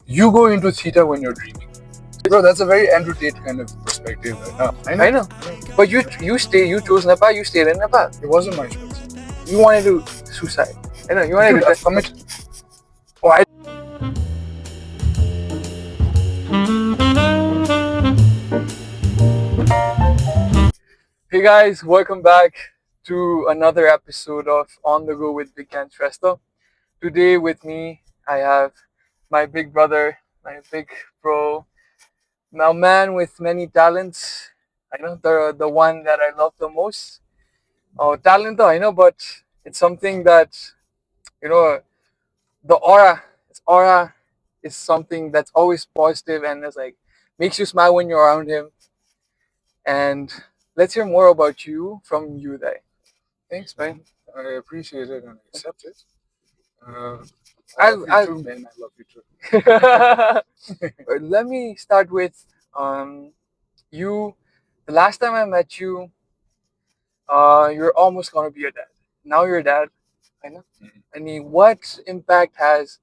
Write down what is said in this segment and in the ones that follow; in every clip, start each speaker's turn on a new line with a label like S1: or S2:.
S1: You go into theta when you're dreaming. Bro, that's a very Andrew Tate kind of perspective. I know.
S2: But you chose Nepal, you stayed in Nepal.
S1: It wasn't my choice.
S2: You wanted to suicide. I know, you wanted to
S1: commit.
S2: Oh, I Hey guys, welcome back to another episode of On the Go with Bigyan Shrestha. Today with me, I have my big brother, my big bro, now man with many talents. I know the one that I love the most. Oh, talent, though, I know, but it's something that you know the aura. Its aura is something that's always positive and it's like makes you smile when you're around him. And let's hear more about you from you, Dai.
S1: Thanks, man. I appreciate it and accept it.
S2: I
S1: love you too, man. I love you too.
S2: Let me start with you. The last time I met you, you're almost gonna be a dad. Now you're a dad. I know. I mean, what impact has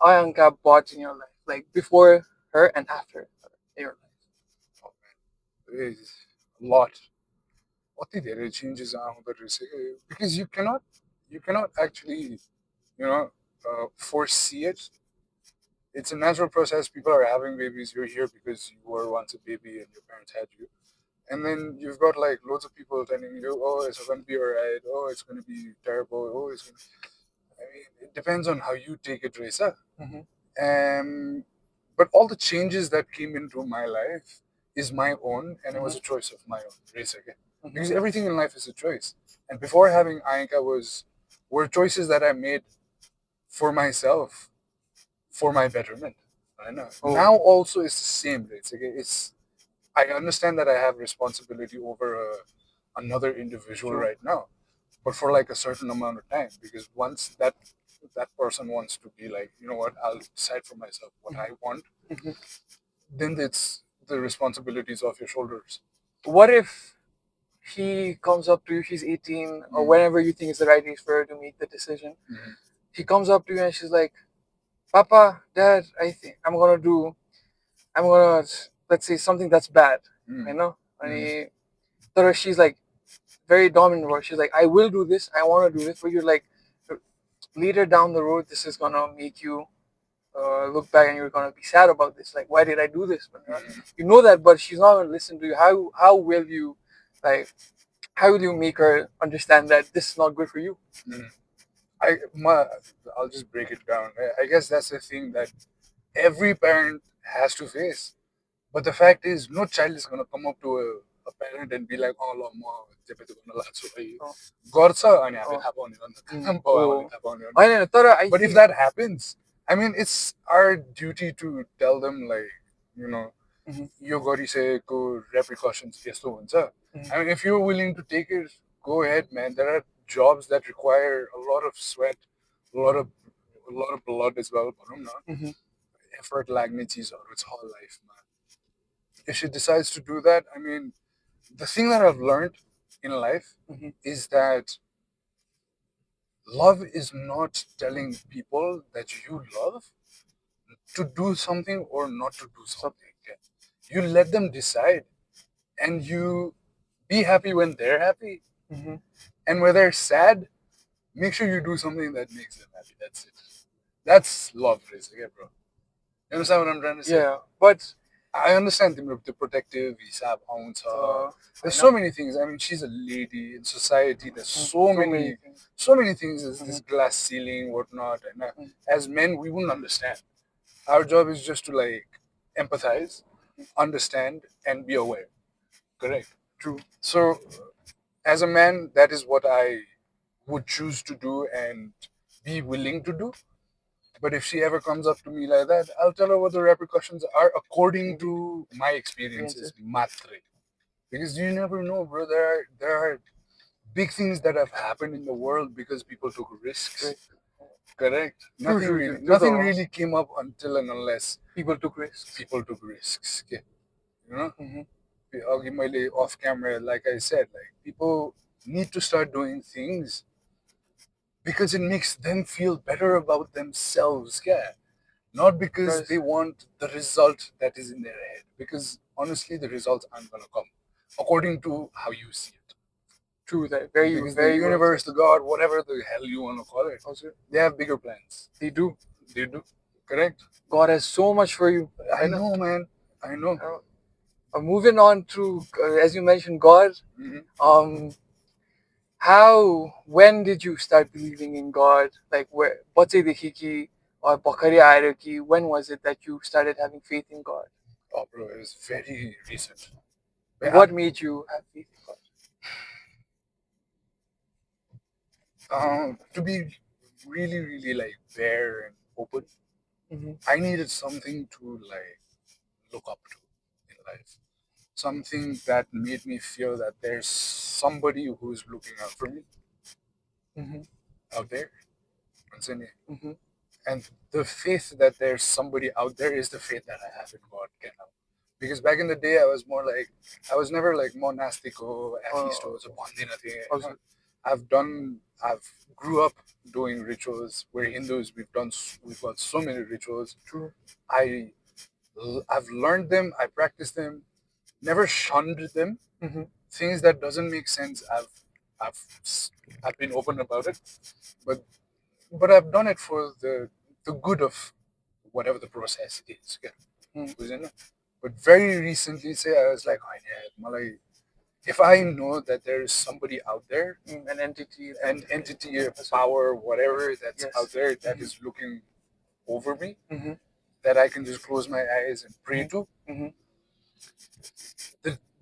S2: Ayanka brought in your life? Like before her and after your life?
S1: Oh man, it's a lot. What the changes are because you cannot actually foresee it. It's a natural process. People are having babies. You're here because you were once a baby and your parents had you. And then you've got like loads of people telling you, oh, it's going to be alright. Oh, it's going to be terrible. Oh, it's going to... I mean, it depends on how you take it, Reza. But all the changes that came into my life is my own, and it was a choice of my own, Reza. Because everything in life is a choice. And before having Ayanka were choices that I made for myself, for my betterment. I know. Oh. Now also it's the same. It's I understand that I have responsibility over another individual right now, but for like a certain amount of time. Because once that person wants to be like, you know what, I'll decide for myself what I want, then it's the responsibilities off your shoulders.
S2: What if he comes up to you, she's 18, or whenever you think is the right age for her to make the decision? She comes up to you and she's like, Papa, Dad, I think I'm gonna let's say something that's bad. You know? So she's like very dominant about it. She's like, I will do this, I wanna do this, but you're like later down the road this is gonna make you look back and you're gonna be sad about this. Like, why did I do this? But you know that, but she's not gonna listen to you. How will you like how will you make her understand that this is not good for you?
S1: I'll just break it down. I guess that's the thing that every parent has to face. But the fact is, no child is going to come up to a parent and be like, oh, but if that happens, I mean, it's our duty to tell them, like, you know, यो गरिसकेको repercussions यस्तो हुन्छ. I mean, if you're willing to take it, go ahead, man. There are jobs that require a lot of sweat, a lot of blood as well. Effort लाग्ने चिजहरू it's whole life, man. If she decides to do that, I mean, the thing that I've learned in life is that love is not telling people that you love to do something or not to do something. You let them decide, and you be happy when they're happy, and when they're sad, make sure you do something that makes them happy. That's it. That's love, basically, bro. You understand what I'm trying to say?
S2: Yeah, but
S1: I understand the protective hisab owns her. There's so many things. I mean, she's a lady in society. There's so many things. There's this glass ceiling, whatnot. And as men, we wouldn't understand. Our job is just to like empathize, understand, and be aware. Correct. True. So, as a man, that is what I would choose to do and be willing to do. But if she ever comes up to me like that, I'll tell her what the repercussions are according to my experiences. Matre. Because you never know, bro. There are big things that have happened in the world because people took risks. Correct. Nothing really came up until and unless
S2: people took risks.
S1: Okay. You know? Off camera, like I said, like people need to start doing things because it makes them feel better about themselves. Yeah. not because they want the result that is in their head, because honestly the results aren't going to come according to how you see it.
S2: True, that very
S1: Because
S2: very
S1: the universe, the God, whatever the hell you want to call it, also, they have bigger plans.
S2: They do.
S1: They do. Correct.
S2: God has so much for you.
S1: I know, man. I know.
S2: Moving on to, as you mentioned, God. When did you start believing in God? Like, where, bachedekhi ki or bhakhari aएर ki, when was it that you started having faith in God?
S1: Oh, bro, it was very recent.
S2: What made you have faith in
S1: God? To be really, really like bare and open, I needed something to like look up to in life. Something that made me feel that there's somebody who's looking out for me out there. And the faith that there's somebody out there is the faith that I have in God. Because back in the day, I was more like, I was never like monastico, athisto, I've grew up doing rituals. We're Hindus, we've got so many rituals.
S2: True.
S1: I've learned them, I practice them, never shunned them. Things that doesn't make sense, I've been open about it, but I've done it for the good of whatever the process is. But very recently, say I was like, oh, yeah, Malay, if I know that there is somebody out there,
S2: an entity,
S1: a power, whatever that's out there that is looking over me, that I can just close my eyes and pray to.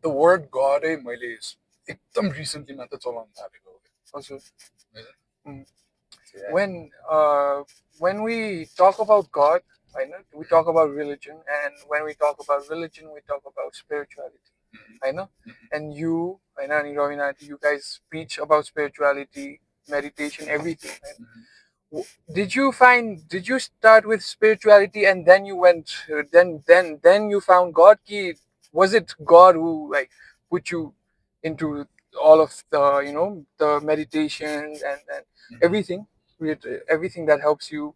S1: The word God, मैले एकदम recently मात्र चलाउन थालेको
S2: also. When we talk about God, I know we talk about religion, and when we talk about religion, we talk about spirituality. I know, and you, I know, and Ravina, you guys preach about spirituality, meditation, everything. Did you start with spirituality and then you went, then you found God? Was it God who like put you into all of the the meditations and everything, everything that helps you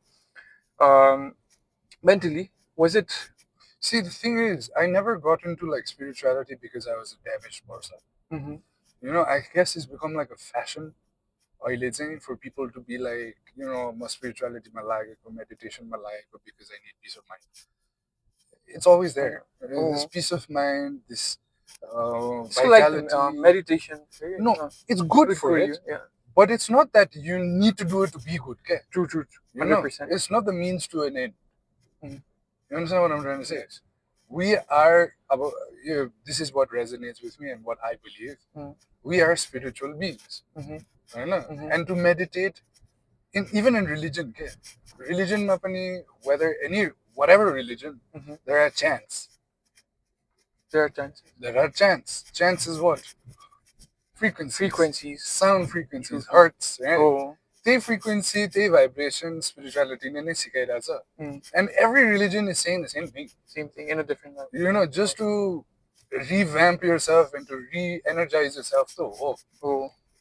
S2: mentally? Was it?
S1: See, the thing is, I never got into like spirituality because I was a damaged person. I guess it's become like a fashion for people to be like, my spirituality, my life, or meditation, my life, because I need peace of mind. It's always there. This peace of mind, this vitality.
S2: Like meditation.
S1: No, it's good for it.
S2: You,
S1: but it's not that you need to do it to be good. Okay?
S2: True. 100%.
S1: It's not the means to an end. You understand what I'm trying to say? Yes. We are about. This is what resonates with me and what I believe. We are spiritual beings. And to meditate, even in religion, religion, whatever religion, there are chants.
S2: There are chants.
S1: There are chants. Chants is what?
S2: Frequencies.
S1: Sound frequencies, hertz. Right? They frequency, they vibration, spirituality, and every religion is saying the same thing.
S2: Same thing in a different way.
S1: Just to revamp yourself and to re-energize yourself.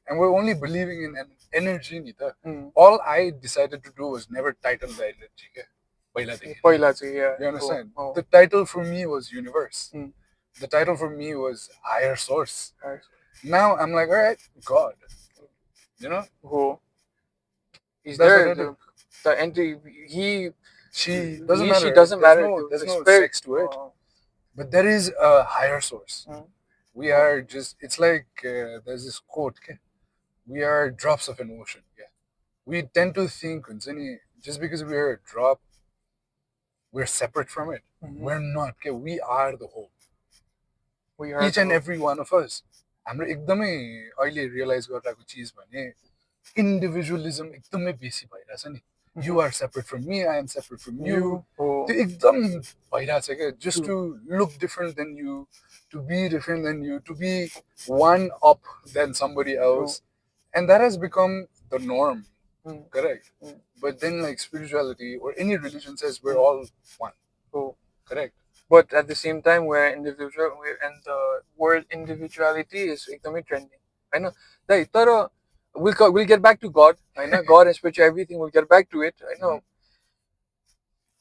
S1: And we're only believing in an energy. All I decided to do was never title the energy. You understand? The title for me was universe. The title for me was higher source. Now I'm like, all right, God.
S2: He's there. The entity.
S1: She
S2: doesn't matter.
S1: There's no sex to it. But there is a higher source. We are just, it's like there's this quote, we are drops of an ocean. We tend to think, just because we are a drop, we're separate from it. We're not. We are the whole. Each and every one of us. हाम्रो एकदमै अहिले realise गरिरहेको चिज भने इन्डिभिजुअलिजम एकदमै बेसी भइरहेछ नि. You are separate from me, I am separate from you. त्यो एकदम भइरहेछ क्या. Just to look different than you, to be different than you, to be one up than somebody else. And that has become the norm. Correct. But then like spirituality or any religion says we're all one. Correct.
S2: But at the same time, and the word individuality is एकदमै trending. I know. We'll get back to God. I know God and spiritual everything. We'll get back to it. I know.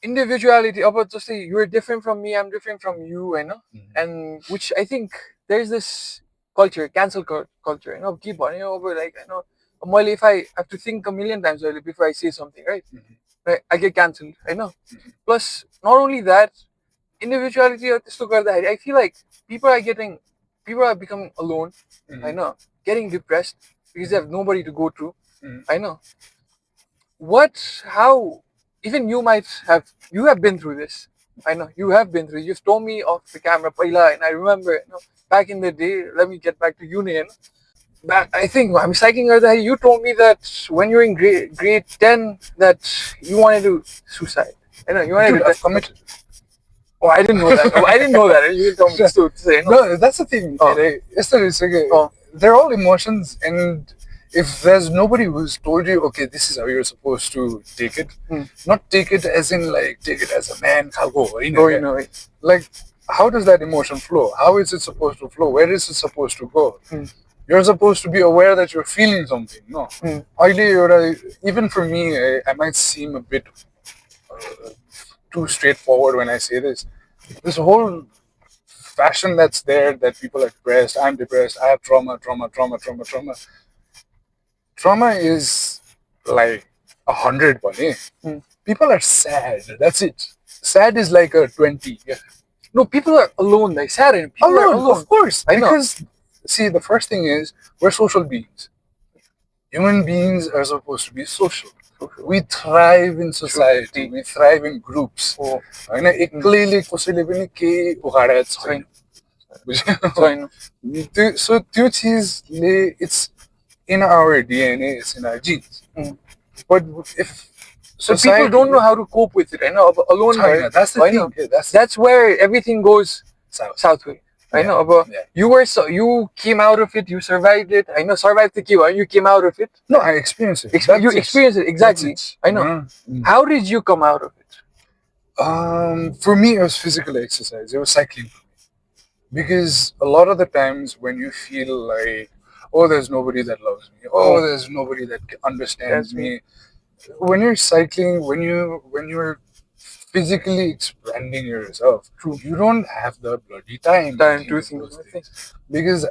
S2: individuality, about just say you're different from me, I'm different from you, and which I think there's this culture, culture, keep on, over like, well, if I have to think a million times early before I say something, right? Right, I get cancelled, Plus, not only that, individuality or त्यस्तो गर्दाखेरि I feel like people are becoming alone, getting depressed because they have nobody to go to, how, even you have been through this. I know you have been through. You've told me off the camera, Paila, and I remember, back in the day. Let me get back to uni. Back, I think I'm psyching her that you told me that when you were in grade 10 that you wanted to suicide. I know you wanted
S1: Dude,
S2: to
S1: I've committed.
S2: Oh, I didn't know that. Oh, I didn't know that. You told me to say no.
S1: No, that's the thing. Yesterday, it's okay. They're all emotions, and if there's nobody who's told you, okay, this is how you're supposed to take it, not take it as in like take it as a man, like how does that emotion flow? How is it supposed to flow? Where is it supposed to go? You're supposed to be aware that you're feeling something. No, even for me, I might seem a bit too straightforward when I say this. This whole fashion that's there that people are depressed, I'm depressed, I have trauma. Trauma is like 100 bunny. People are sad. That's it. Sad is like a 20. Yeah.
S2: No, people are alone. Like sad and people are alone.
S1: Of course. Because see, the first thing is we're social beings. Human beings are supposed to be social. We thrive in society. We thrive in groups. होइन एक्लैले कसैले पनि केही उखाडेको छैन बुझ्यो सो त्यो चिजले it's in our DNA, it's in our genes. But if
S2: so people don't know how to cope with it, alone.
S1: That's the thing.
S2: That's where everything goes south way. I know, but you came out of it, you survived it. I know, survived the kill. You came out of it.
S1: No, I experienced it.
S2: You experienced it exactly. I know. How did you come out of it?
S1: For me, it was physical exercise. It was cycling for me, because a lot of the times when you feel like, oh, there's nobody that loves me, oh, there's nobody that understands me. When you're cycling, when you're physically expanding yourself, you don't have the bloody time to think those things, because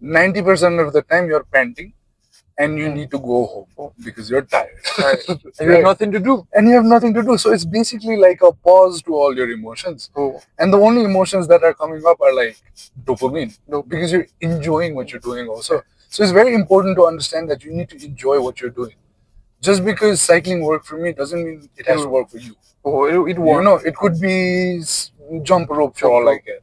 S1: 90% of the time you're panting and you need to go home because you're tired.
S2: And you have nothing to do.
S1: So it's basically like a pause to all your emotions. And the only emotions that are coming up are like dopamine, because you're enjoying what you're doing also. So it's very important to understand that you need to enjoy what you're doing. Just because cycling worked for me doesn't mean it has to work for you.
S2: It won't.
S1: It could be jump rope for all I care.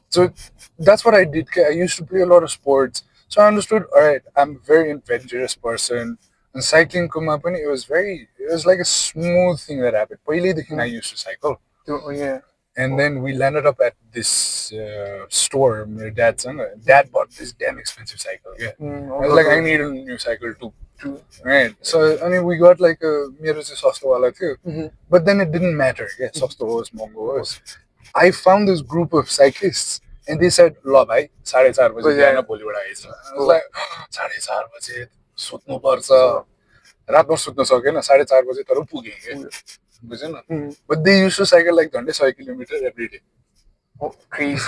S1: So that's what I did. I used to play a lot of sports. So I understood, all right, I'm a very adventurous person. And cycling come up, and it was like a smooth thing that happened. I used to cycle. And then we landed up at this store. My dad bought this damn expensive cycle. I was like, I need a new cycle too. Right. So I mean, we got like a मेरो चाहिँ सस्तो वाला थियो. But then it didn't matter. सस्तो होस् महँगो होस्. I found this group of cyclists, and they said, "ल भाइ 4:30 बजे जान भोलिबाट आइज." I was like, 4:30 बजे सुत्नु पर्छ. रातभर सुत्न सकेन, 4:30 बजे तर पुगे के. बुझेन? But they used to cycle like 100 kilometers every day.
S2: Crazy.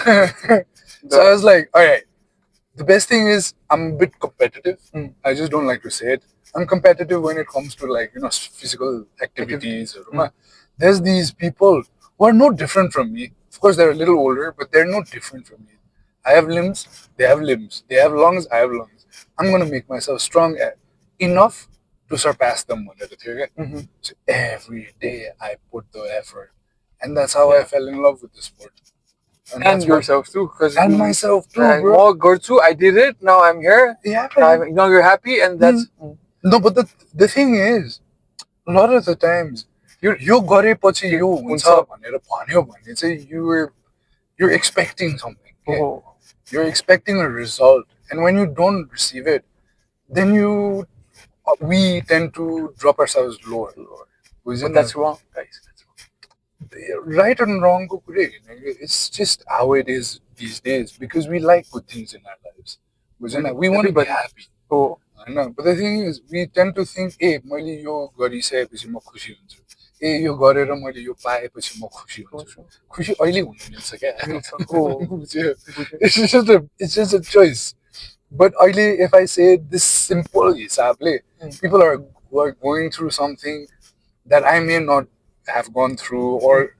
S1: So I was like, all right. The best thing is I'm a bit competitive. I just don't like to say it. I'm competitive when it comes to like, physical activities. There's these people who are no different from me. Of course, they're a little older, but they're no different from me. I have limbs, they have limbs. They have lungs, I have lungs. I'm going to make myself strong enough to surpass them. So every day I put the effort. And that's how I fell in love with the sport.
S2: And yourself too,
S1: and myself too, bro.
S2: I did it. Now I'm here. Now you're happy, and that's
S1: no. But the thing is, a lot of the times you're expecting something. You're expecting a result, and when you don't receive it, then we tend to drop ourselves lower.
S2: But that's wrong, guys.
S1: Right and wrong, it's just how it is these days, because we like good things in our lives. We want to be happy. I know, but the thing is, we tend to think, hey, मैले यो गरिसकेपछि म खुसी हुन्छु. ए यो गरेर मैले यो पाएपछि म खुसी हुन्छु खुसी अहिले हुनु मिल्छ क्या it's just a choice but अहिले if I say this simple हिसाबले people are who are going through something that I may not have gone through or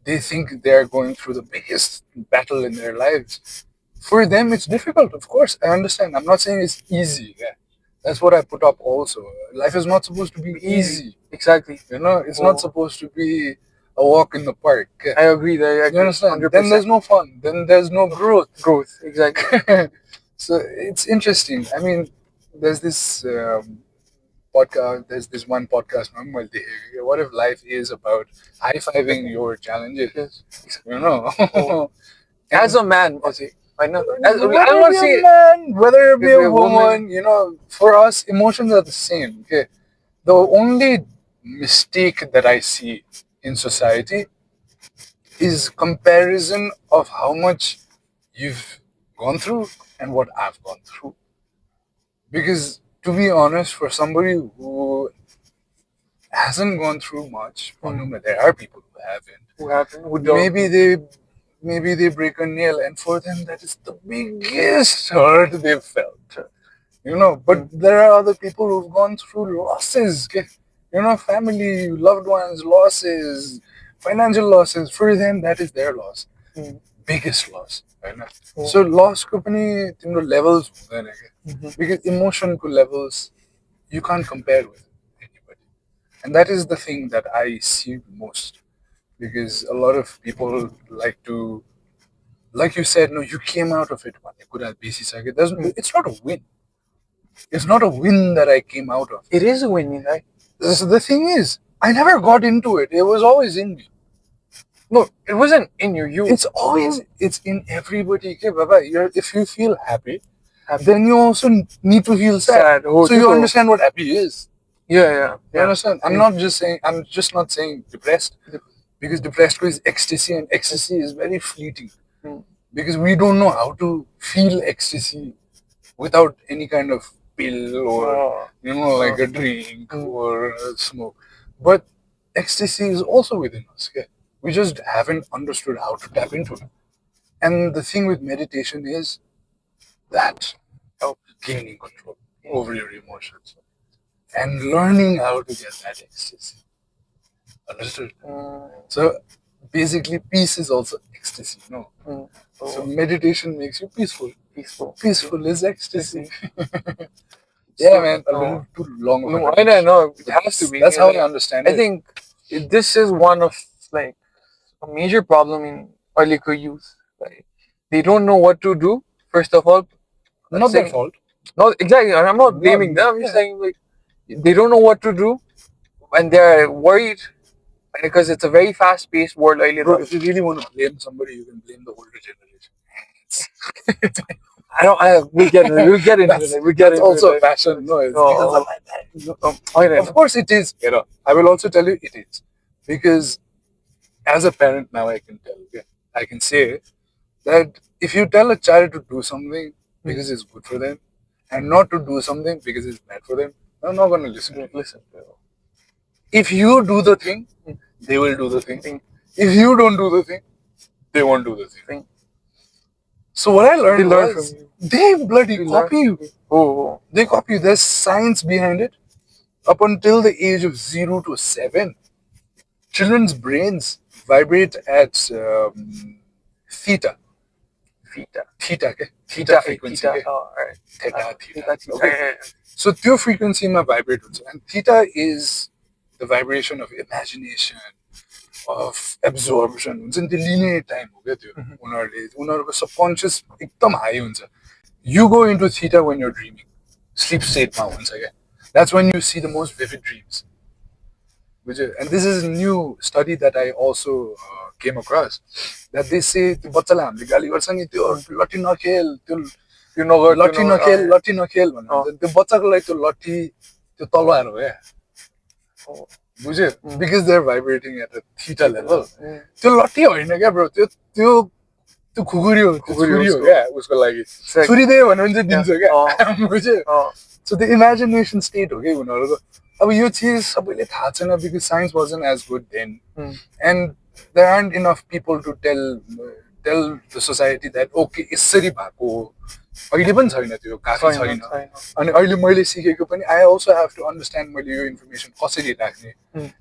S1: they think they're going through the biggest battle in their lives for them it's difficult of course I understand I'm not saying it's easy yeah. That's what I put up also. Life is not supposed to be easy.
S2: Exactly.
S1: You know, it's not supposed to be a walk in the park.
S2: I agree there.
S1: You understand? 100%. Then there's no fun. Then there's no growth.
S2: Exactly.
S1: So it's interesting. I mean, there's this podcast. There's this one podcast. What if life is about high-fiving your challenges?
S2: Yes.
S1: You know.
S2: As a man, I know.
S1: I don't want to say man, whether it be a woman, you know, for us, emotions are the same. Okay, the only mistake that I see in society is comparison of how much you've gone through and what I've gone through. Because to be honest, for somebody who hasn't gone through much, there are people who haven't. Who don't. Maybe they break a nail and for them that is the biggest hurt they've felt, you know, but there are other people who've gone through losses, you know, family, loved ones, losses, financial losses. For them that is their loss, biggest loss, right? So loss company levels because emotion levels you can't compare with anybody, and that is the thing that I see most. Because a lot of people like to, like you said, no, you came out of it. It's not a win. It's not a win that I came out of.
S2: It is a win, right?
S1: The thing is, I never got into it. It was always in me.
S2: No, it wasn't in you.
S1: It's in everybody. Okay, Baba, if you feel happy, then you also need to feel sad. So you understand what happy is.
S2: Yeah.
S1: You understand? I'm just not saying depressed. Because depressed is ecstasy and ecstasy is very fleeting. Because we don't know how to feel ecstasy without any kind of pill or, you know, like a drink or a smoke. But ecstasy is also within us. Okay? We just haven't understood how to tap into it. And the thing with meditation is that helps gaining control over your emotions and learning how to get that ecstasy. Understood? So basically, peace is also ecstasy, no? So meditation makes you peaceful. Peaceful is ecstasy. Yeah, man, a little too long.
S2: No, I know. It has to be.
S1: That's how I understand it.
S2: I think this is one of like a major problem in early youth. Like they don't know what to do. First of all,
S1: not their fault.
S2: No, exactly. I'm not blaming them. I'm just saying like they don't know what to do, and they're worried. Because it's a very fast-paced world.
S1: Bro, if you really want to blame somebody, you can blame the older generation.
S2: We'll get into it.
S1: That's also a passion. No, of course it is. You know, I will also tell you it is. Because as a parent now I can tell, I can say that if you tell a child to do something because it's good for them and not to do something because it's bad for them, they're not going to listen. If you do the thing, they will do the thing. If you don't do the thing, they won't do the thing. So what I learned was, they bloody copy you. They copy you. There's science behind it. Up until the age of 0 to 7, children's brains vibrate at theta. Theta frequency. Theta. Okay. So your frequency ma vibrate हुन्छ. And theta is the vibration of imagination, of absorption. हुन्छ नि त्यो लिने time हो क्या त्यो उनीहरूको subconscious एकदम high हुन्छ. You go into theta when you're dreaming. Sleep state मा हुन्छ क्या. That's when you see the most vivid dreams. And this is a new study that I also came across. That they say त्यो बच्चालाई हामीले गाली गर्छ नि त्यो लट्ठी नखेल त्यो लट्ठी नखेल भनेर त्यो बच्चाको लागि त्यो लट्ठी त्यो तलवार हो क्या. बुझ्यो? Because they're vibrating at a theta level. त्यो लट्ठी होइन क्या ब्रो, त्यो खुकुरी हो क्या उसको लागि. छुरी दियो भने चाहिँ दिन्छ क्या. बुझ्यो? So the imagination state हो क्या उनीहरूको. अब यो चिज सबैले थाहा छैन because science wasn't as good then. And there aren't enough people to tell the society that okay यसरी भएको हो. अहिले पनि छैन त्यो काफी छैन. अनि अहिले मैले सिकेको पनि I also have to understand मैले यो information कसरी राख्ने.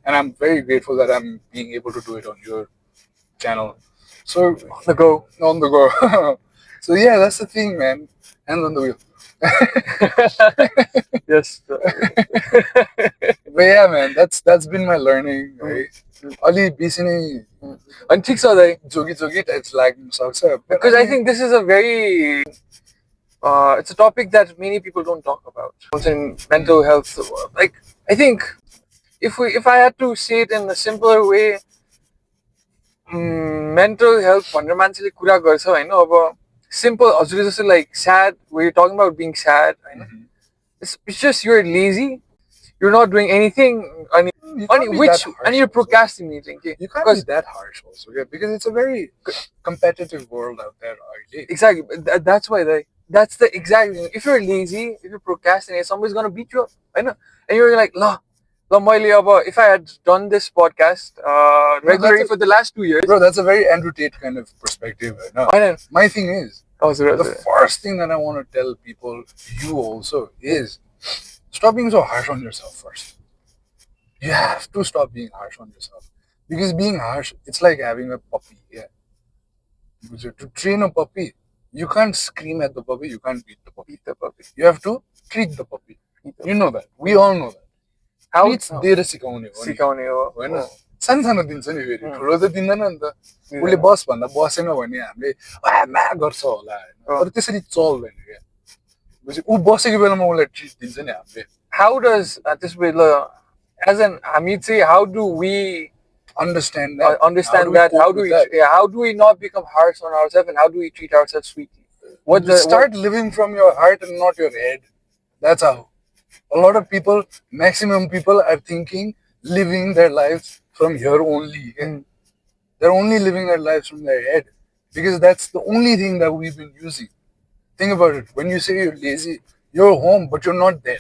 S1: And I'm very grateful that I'm being able to do it on your channel. So on the go. So yeah, that's the thing, man. Hands on the wheel.
S2: Yes.
S1: But yeah, man, that's been my learning. Right? Ali bisini
S2: and ठिक छ दाइ
S1: जोगी types लाग्न सक्छ.
S2: Because I think this is a very it's a topic that many people don't talk about. In mental health, like I think if I had to say it in a simpler way, mental health भनेर मान्छेले कुरा गर्छ हैन अब simple हजुर जस्तो like sad where you're talking about being sad Hahn it's just you're lazy, you're not doing anything and you're procrastinating.
S1: You can't be that harsh also, yeah, because it's a very competitive world out there already.
S2: Exactly. That's why that's the exact thing. If you're lazy, if you procrastinate, somebody's gonna beat you up. I know. And you're like, la, if I had done this podcast regularly for the last 2 years.
S1: Bro, that's a very Andrew Tate kind of perspective. No.
S2: I know.
S1: My thing is, the first thing that I want to tell people, you also, is stop being so harsh on yourself first. You have to stop being harsh on yourself. Because being harsh, it's like having a puppy. Yeah. To train a puppy, you can't scream at the puppy, you can't beat the puppy. You have to treat the puppy. You know that. We all know that. How it's there सिकाउने हो हैन सानो सानो दिन्छ नि फेरि ठुलो त दिँदैन नि त उले बस भन्दा बसेन भने हामीले मा गर्छ होला हैन तर त्यसरी चल्दैन के बुझ्यो उ बसेको बेलामा उलाई ट्रिट दिन्छ नि हामीले
S2: how does this way as an हामी चाहिँ how do we
S1: understand that
S2: how do we not become harsh on ourselves and how do we treat ourselves sweetly
S1: start living from your heart and not your head. That's how a lot of people, maximum people, are thinking living their lives from here only. They're only living their lives from their head because that's the only thing that we've been using. Think about it. When you say you're lazy, you're home, but you're not there.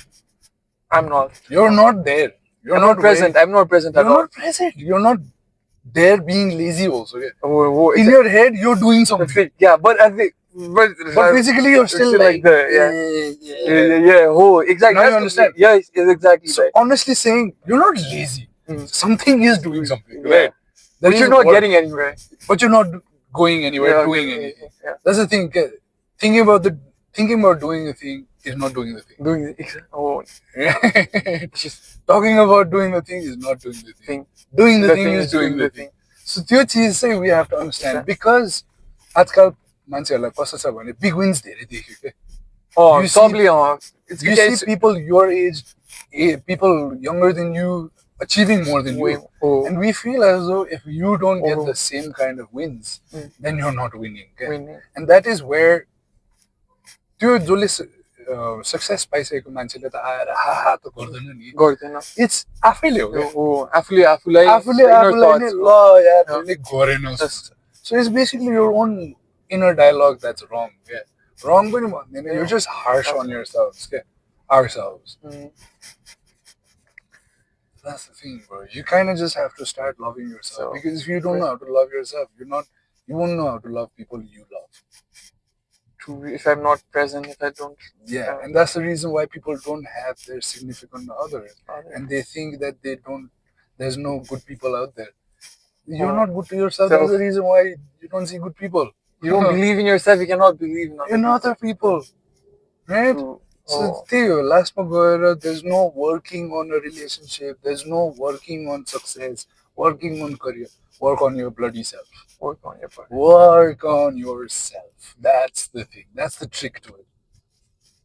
S2: I'm not.
S1: You're not there. You're
S2: not present. I'm not present at all.
S1: You're not present. You're not there being lazy also. Yeah. In your head, you're doing something.
S2: Yeah, but I think. But
S1: basically, you're still like
S2: yeah. Oh, exactly.
S1: Now you understand?
S2: Yeah, exactly.
S1: So honestly saying, you're not lazy. Something is doing something, right?
S2: But you're not getting anywhere.
S1: But you're not going anywhere, doing anything. Yeah. That's the thing. Thinking about doing a thing is not doing the thing. Just talking about doing the thing is not doing the thing. Doing the thing is doing the thing. So त्यो चीज चाहिँ we have to understand because आजकल मान्छेहरुलाई कस्तो छ भने big wins धेरै देख्यो के you see people your age, people younger than you achieving more than you, and we feel as though if you don't get the same kind of wins, then you're not winning. And that is where त्यो जसले success पाइसकेको मान्छेले त आएर हा त गर्दैन it's आफैले हो
S2: आफूलाई
S1: नै ल यार मैले गरेन so it's basically your own inner dialogue that's wrong. Wrong पनि भन्दैन, you're just harsh on yourselves. Ourselves. That's the thing, bro. You kind of just have to start loving yourself because if you don't know how to love yourself, you won't know how to love people you love.
S2: If I'm not present, if I don't.
S1: Yeah, and that's the reason why people don't have their significant other, and they think that there's no good people out there. You're not good to yourself. That's the reason why you don't see good people.
S2: You don't believe in yourself. You cannot believe
S1: in other people, right? So last month, there's no working on a relationship. There's no working on success. Working on career. Work on your bloody self.
S2: Work on your part.
S1: Work on yourself. That's the thing. That's the trick to it.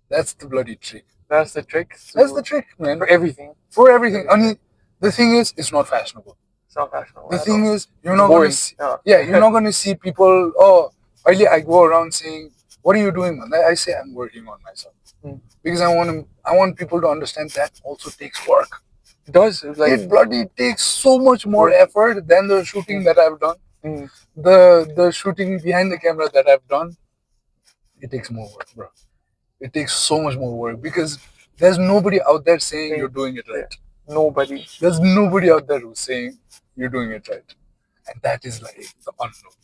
S1: That's the bloody trick.
S2: That's the trick.
S1: That's the trick, man.
S2: For everything.
S1: For everything. I mean, the thing is, it's not fashionable.
S2: It's not fashionable.
S1: The thing is, you're not going to see. You're not going to see people. Oh, I go around saying, "What are you doing, man?" I say, "I'm working on myself," because I want people to understand that also takes work.
S2: It does.
S1: It bloody takes so much more effort than the shooting that I've done. The shooting behind the camera that I've done, it takes more work, bro. It takes so much more work because there's nobody out there saying you're doing it right.
S2: Nobody.
S1: There's nobody out there who's saying you're doing it right. And that is like the unknown.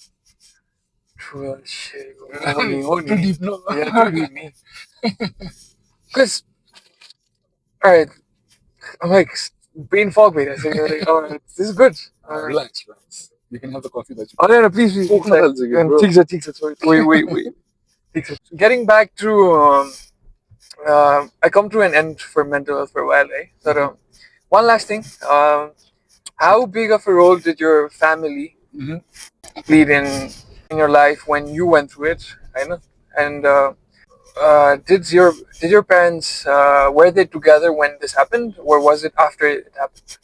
S2: True shit.
S1: Too deep, no?
S2: Yeah, too deep, me. Because, alright, I'm like, brain fog, mate. I think, like, alright, this is good.
S1: Relax. You can have the coffee that you
S2: Oh, no, please. Take it. Sorry. Wait. So getting back to, I come to an end for mental health for a while, eh? So, one last thing. How big of a role did your family played in your life when you went through it? I know. And did your parents were they together when this happened, or was it after it happened?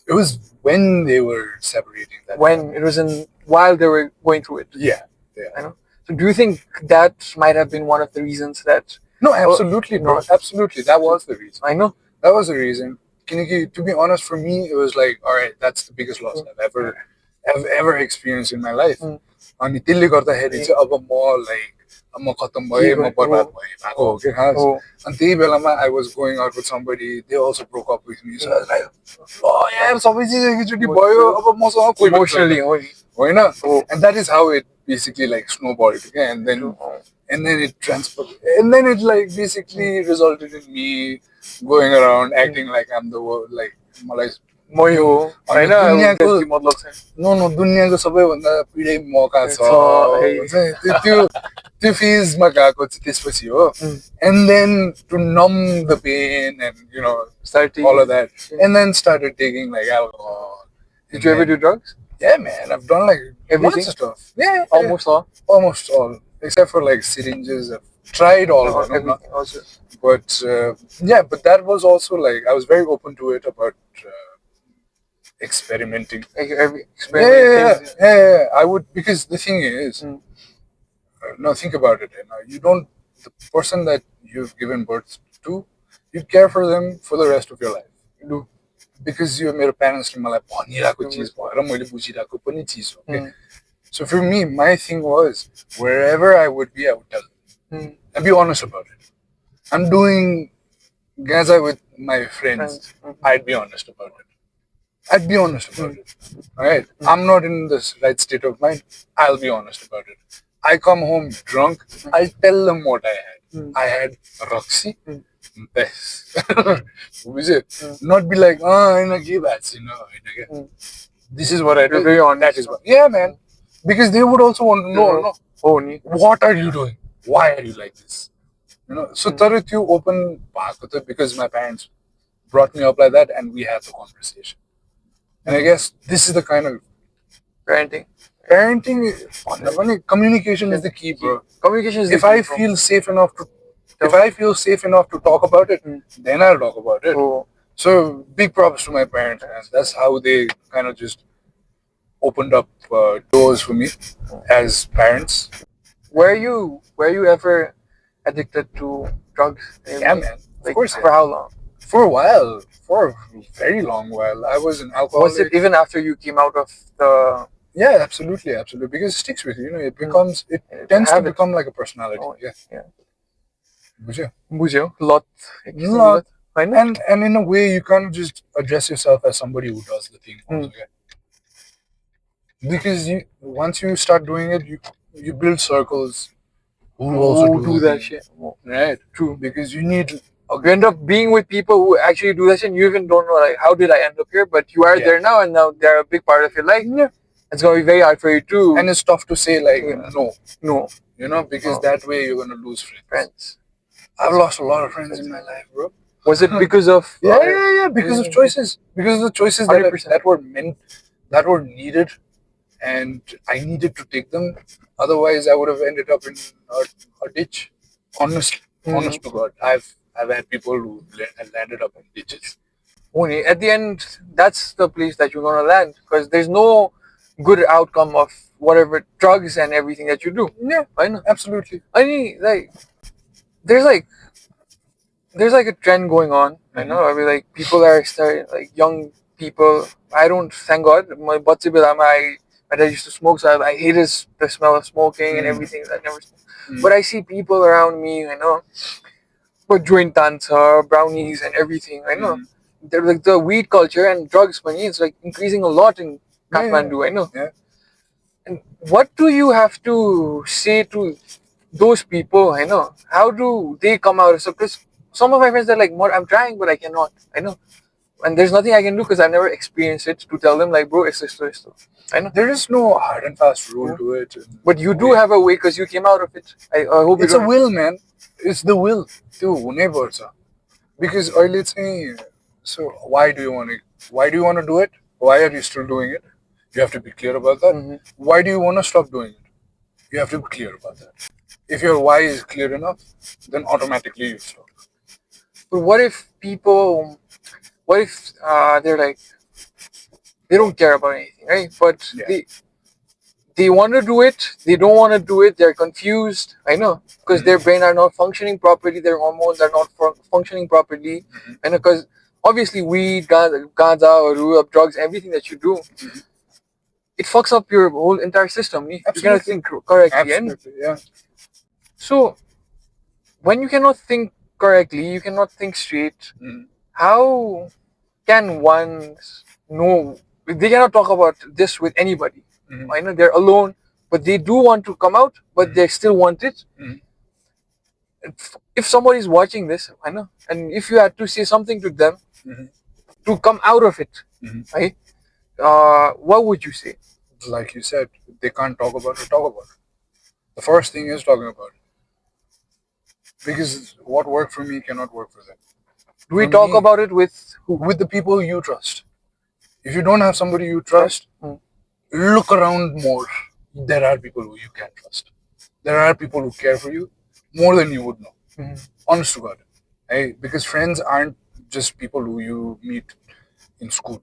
S1: It was when they were separating.
S2: When it was in while they were going through it.
S1: Yeah.
S2: I know. So do you think that might have been one of the reasons that?
S1: No, absolutely, bro. Absolutely, that was the reason.
S2: I know.
S1: That was the reason. To be honest, for me, it was like, all right, that's the biggest loss I've ever experienced in my life. अनि त्यसले गर्दाखेरि चाहिँ अब म like म खतम भएँ म बर्बाद भएँ भएको हो कि खास अनि त्यही बेलामा I was going out with somebody, they also broke up with me, so I was like यार सबै चिज एकैचोटि भयो अब मसँग कोही
S2: Emotionally,
S1: होइन, and that is how it basically like snowballed, okay? And then it transferred, and then it like basically resulted in me going around acting like I'm the world, like
S2: मलाई
S1: दुनियाँको सबैभन्दा पिडै मौका छ त्यो फेजमा गएको चाहिँ त्यसपछि हो. And then to numb the pain and all of that, and then started taking like alcohol.
S2: Did you ever do drugs?
S1: Yeah, man, I've done like everything stuff. Yeah,
S2: almost
S1: all, except for like syringes. I've tried all of them, but but that was also like I was very open to it about experimenting. Yeah. I would, because the thing is, now think about it. The person that you've given birth to, you care for them for the rest of your life. You do. Because you're my parents, so for me, my thing was, wherever I would be, I would tell them. And be honest about it. I'm doing Gaza with my friends. I'd be honest about it. Alright? I'm not in this right state of mind. I'll be honest about it. I come home drunk. I'll tell them what I had. I had Roxy. Best. Not be like, in a give ads, This is what I do.
S2: Very honest.
S1: That is what. Yeah, man. Because they would also want to know, what are you doing? Why are you like this? So Tarut, you open because my parents brought me up like that, and we had the conversation. And I guess this is the kind of
S2: parenting.
S1: Communication is the key, bro.
S2: Communication is the key.
S1: If I feel safe enough to talk about it, then I'll talk about it. So big props to my parents, man. That's how they kind of just opened up doors for me as parents.
S2: Were you ever addicted to drugs?
S1: Yeah, man. Of course.
S2: For how long?
S1: For a while. For a very long while. I was an alcoholic.
S2: Was it even after you came out of the...
S1: Yeah, absolutely. Because it sticks with you. It becomes, it tends to become like a personality. Yeah.
S2: Bujyo. Lot.
S1: And in a way, you can't just address yourself as somebody who does the thing. Because once you start doing it, you build circles who also
S2: do that shit.
S1: Right.
S2: True.
S1: Because you need...
S2: You end up being with people who actually do that shit, and you even don't know, like, how did I end up here? But you are there now, and now they're a big part of your life. Yeah. It's going to be very hard for you too.
S1: And it's tough to say, like,
S2: no.
S1: Because that way you're going to lose friends. I've lost a lot of friends in my life, bro.
S2: Was it because of...
S1: because of choices. Because of the choices that were meant, that were needed, and I needed to take them. Otherwise, I would have ended up in a ditch. Honest to God. I've had people who landed up in ditches.
S2: Only at the end, that's the place that you're gonna land, because there's no good outcome of whatever drugs and everything that you do.
S1: Yeah, I know, absolutely.
S2: I mean, like, there's like a trend going on. I know. I mean, like, people are starting, like, young people. I don't, thank God, my dad used to smoke, so I hate the smell of smoking and everything. I never smoked. But I see people around me, with joint dancer, brownies and everything, I know. like the weed culture and drugs money is like increasing a lot in Kathmandu. I know.
S1: Yeah.
S2: And what do you have to say to those people? I know. How do they come out? So, because some of my friends are like, "More, I'm trying, but I cannot." I know, and there's nothing I can do because I've never experienced it to tell them like, "Bro, it's this." I know.
S1: There is no hard and fast rule to it.
S2: But you do have a way because you came out of it. I hope
S1: It's
S2: you
S1: a
S2: don't.
S1: will, man. It's the will to never. Because earlier saying, so why do you want to do it? Why are you still doing it? You have to be clear about that. Why do you want to stop doing it? You have to be clear about that. If your why is clear enough, then automatically you stop.
S2: But what if people? What if they're like they don't care about anything, right? But
S1: Yeah.
S2: they want to do it, they don't want to do it, they're confused. I know, because their brain are not functioning properly, their hormones are not functioning properly. I know, because obviously weed, gaza, or rhubarb, drugs, everything that you do, it fucks up your whole entire system. You cannot think correctly.
S1: Absolutely, yeah.
S2: So when you cannot think correctly, you cannot think straight. How can one know? They cannot talk about this with anybody. I know they're alone, but they do want to come out, but they still want it. If somebody's watching this, I know, and if you had to say something to them to come out of it, right? What would you say?
S1: Like you said, they can't talk about it. Talk about it. The first thing is talking about it. Because what worked for me cannot work for them.
S2: Do we talk about it with who?
S1: With the people you trust. If you don't have somebody you trust, look around more. There are people who you can trust. There are people who care for you more than you would know. Honest to God. Hey, because friends aren't just people who you meet in school.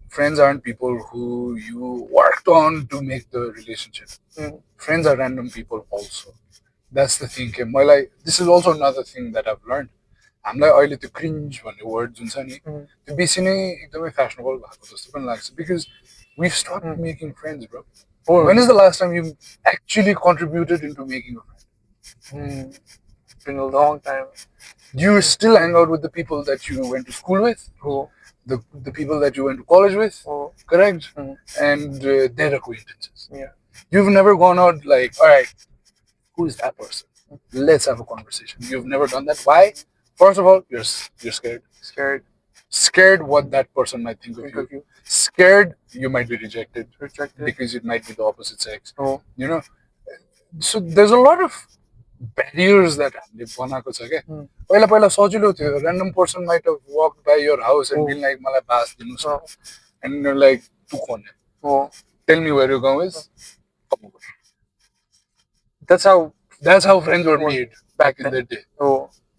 S1: Friends aren't people who you worked on to make the relationship. Friends are random people also. That's the thing. This is also another thing that I've learned. हामीलाई अहिले त्यो cringe भन्ने word जुन छ नि त्यो बेसी नै एकदमै फ्यासनेबल भएको जस्तो पनि लाग्छ because we've stopped making friends, bro. When is the last time you actually contributed into making a friend?
S2: It's been a long time.
S1: You still hang out with the people that you went to school with, the people that you went to college with, correct? And they're acquaintances.
S2: Yeah.
S1: You've never gone out like, all right, who is that person? Let's have a conversation. You've never done that. Why? First of all, you're scared. Scared what that person might think of you. Scared you might be rejected because it might be the opposite sex. You know, so there's a lot of barriers that हामीले बनाएको छ क्या पहिला पहिला सजिलो थियो random person might have walked by your house and been like मलाई बास दिनुस् and you're like तू कौन है tell me where your गाउँ is come over. That's how friends were made back in the day.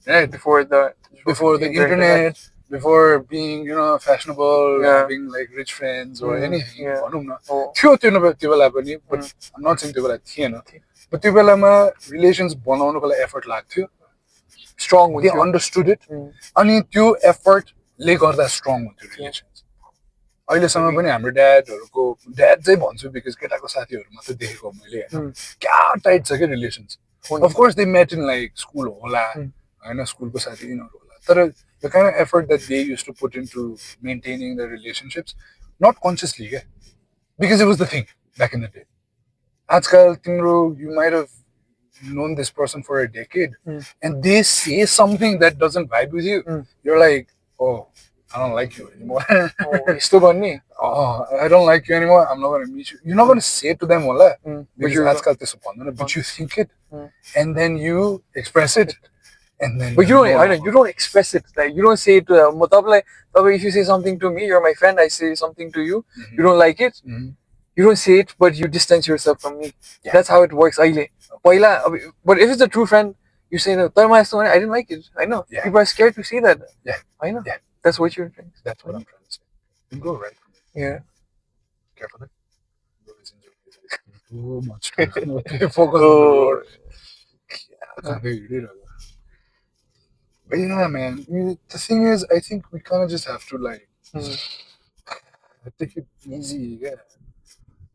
S1: Right? Before the internet, before being, fashionable, having like rich friends or anything. थियो त्यो बेला पनि, but I'm not saying त्यो बेला थिएन. But त्यो बेलामा relations बनाउनको लागि effort लाग्थ्यो. Strong हुन्थ्यो. They understood it. अनि त्यो effort ले गर्दा strong हुन्थ्यो relations. अहिलेसम्म पनि हाम्रो ड्याडहरूको ड्याड चाहिँ भन्छु बिकज केटाको साथीहरू मात्रै देखेको मैले होइन क्या टाइट छ क्या relations of course they met in like school होला होइन स्कुलको साथी यिनीहरू होला तर the kind of effort that they used to put in to maintaining the relationships not consciously क्या because it was the thing back in the day आजकल तिम्रो you might have known this person for a decade and they say something that doesn't vibe with you you're like oh I don't like you anymore. I don't like you anymore. I'm not going to meet you. You're not going to say it to them, but you think it, and then you express it, and then.
S2: But you don't express it. Like you don't say it to them. If you say something to me, you're my friend. I say something to you. You don't like it. You don't say it, but you distance yourself from me. Yeah. That's how it works. But if it's a true friend, you say no. I didn't like it. I know. Yeah. People are scared to say that.
S1: Yeah.
S2: I know. Yeah. That's what you're saying.
S1: That's what I'm trying to say. You go right.
S2: Yeah.
S1: Careful. Too much. Focus on the road. But yeah, man. The thing is, I think we kind of just have to like take it easy. Yeah.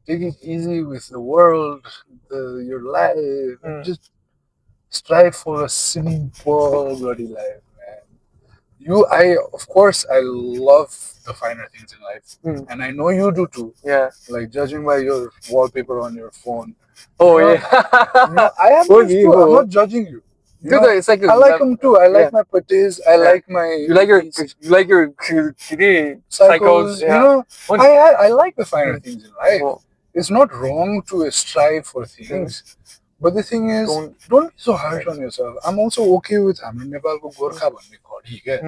S1: Take it easy with the world, your life. Just strive for a simple bloody life, man. Of course, I love the finer things in life, and I know you do too.
S2: Yeah.
S1: Like judging by your wallpaper on your phone.
S2: Oh,
S1: You know,
S2: yeah.
S1: I have those too. I'm not judging you.
S2: Dude, it's like
S1: I like them too. I like my patis. I like my.
S2: You like your
S1: cycles.
S2: Yeah.
S1: I like the finer things in life.
S2: Oh.
S1: It's not wrong to strive for things. But the thing is, don't be so harsh on yourself. I'm also okay with I'm in Nepal ko Gorkha bhanne khadi ke.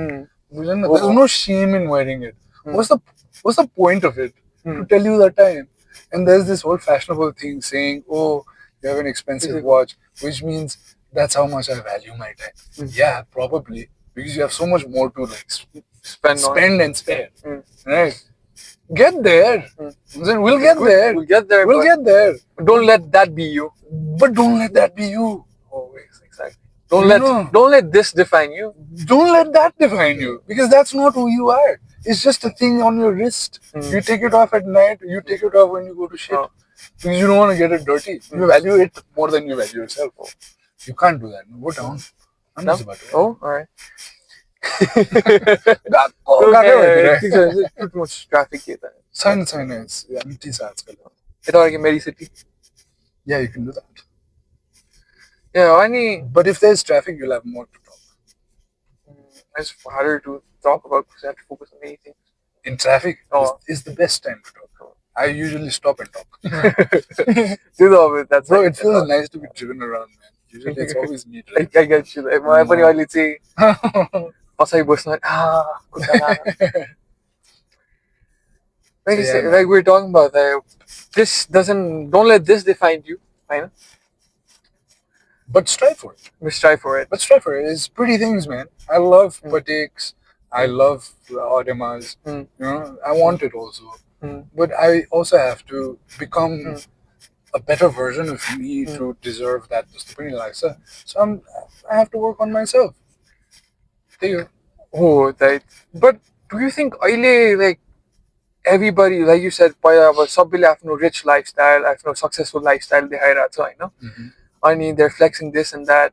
S1: There's no shame in wearing it. What's the point of it? To tell you the time. And there's this whole fashionable thing saying, oh, you have an expensive watch, which means that's how much I value my time. Yeah, probably. Because you have so much more to like spend and spare. Right? Get there. Then we'll get there.
S2: We'll get there.
S1: We'll get there.
S2: Don't let that be you.
S1: But don't let that be you.
S2: Always, exactly. Don't let this define you.
S1: Don't let that define you. Because that's not who you are. It's just a thing on your wrist. You take it off at night, you take it off when you go to shit. Because you don't want to get it dirty. You value it more than you value yourself. You can't do that. Go down.
S2: Oh, alright. Too much traffic here.
S1: Science, empty
S2: city.
S1: Yeah, you can do that.
S2: Yeah,
S1: but if there's traffic, you'll have more to talk.
S2: It's harder to talk about because you have to focus on many things.
S1: In traffic, is the best time to talk. I usually stop and talk.
S2: Do all of it. That's
S1: bro. It feels nice to be driven around, man. Usually, it's always me. Right?
S2: I get you. Like, my funny only say, "Pasai bosna." Like we're talking about that. Don't let this define you. Right?
S1: But strive for it. But strive for it. It's pretty things, man. I love patiks. I love audemas. I want it also. But I also have to become a better version of me to deserve that. So I have to work on myself.
S2: Oh, that. But do you think like everybody, like you said, सबैले आफ्नो rich lifestyle, आफ्नो successful lifestyle देखाइरहेको छ हैन? I mean, they're flexing this and that,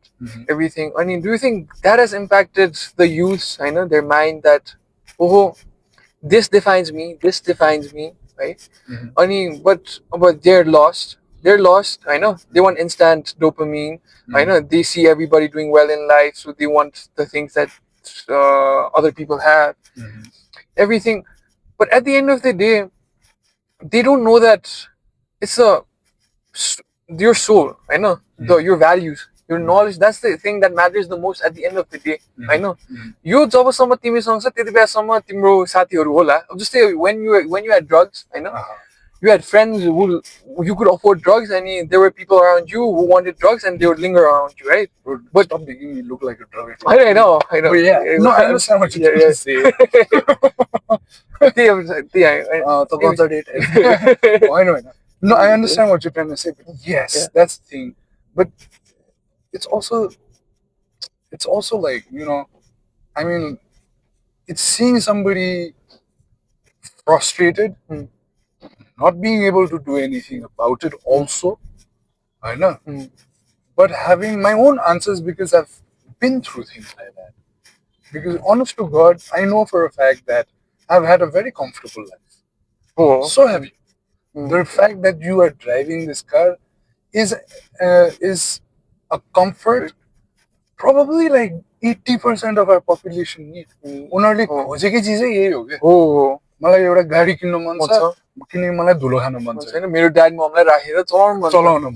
S2: everything. I mean, do you think that has impacted the youth? I know their mind that, oh, this defines me, right? I mean, but they're lost. They're lost. I know they want instant dopamine. I know they see everybody doing well in life, so they want the things that other people have. Everything, but at the end of the day, they don't know that it's your soul, I know, your values, your knowledge. That's the thing that matters the most at the end of the day. I know. यो जबसम्म तिमीसँग छ त्यति बेलासम्म तिम्रो साथीहरू होला. जस्तै when you had drugs, I know, you had friends who you could afford drugs, and there were people around you who wanted drugs, and they would linger around you, right?
S1: But stop making me look like a drug.
S2: I know.
S1: But yeah, no, I understand what you're trying to say. I know. No, I understand what you're trying to say, but yes, that's the thing. But it's also like, I mean, it's seeing somebody frustrated, not being able to do anything about it also, I know. But having my own answers because I've been through things like that. Because honest to God, I know for a fact that I've had a very comfortable life. Oh. So have you. The fact that you are driving this car is a comfort probably like 80% of our population need. उनीहरूले खोजेकै चिजै यही हो के. मलाई एउटा गाडी किन्नु मन छ, किनकि मलाई धुलो खानु मन छ.
S2: मेरो ड्याड ममलाई राखेर
S1: चलाउन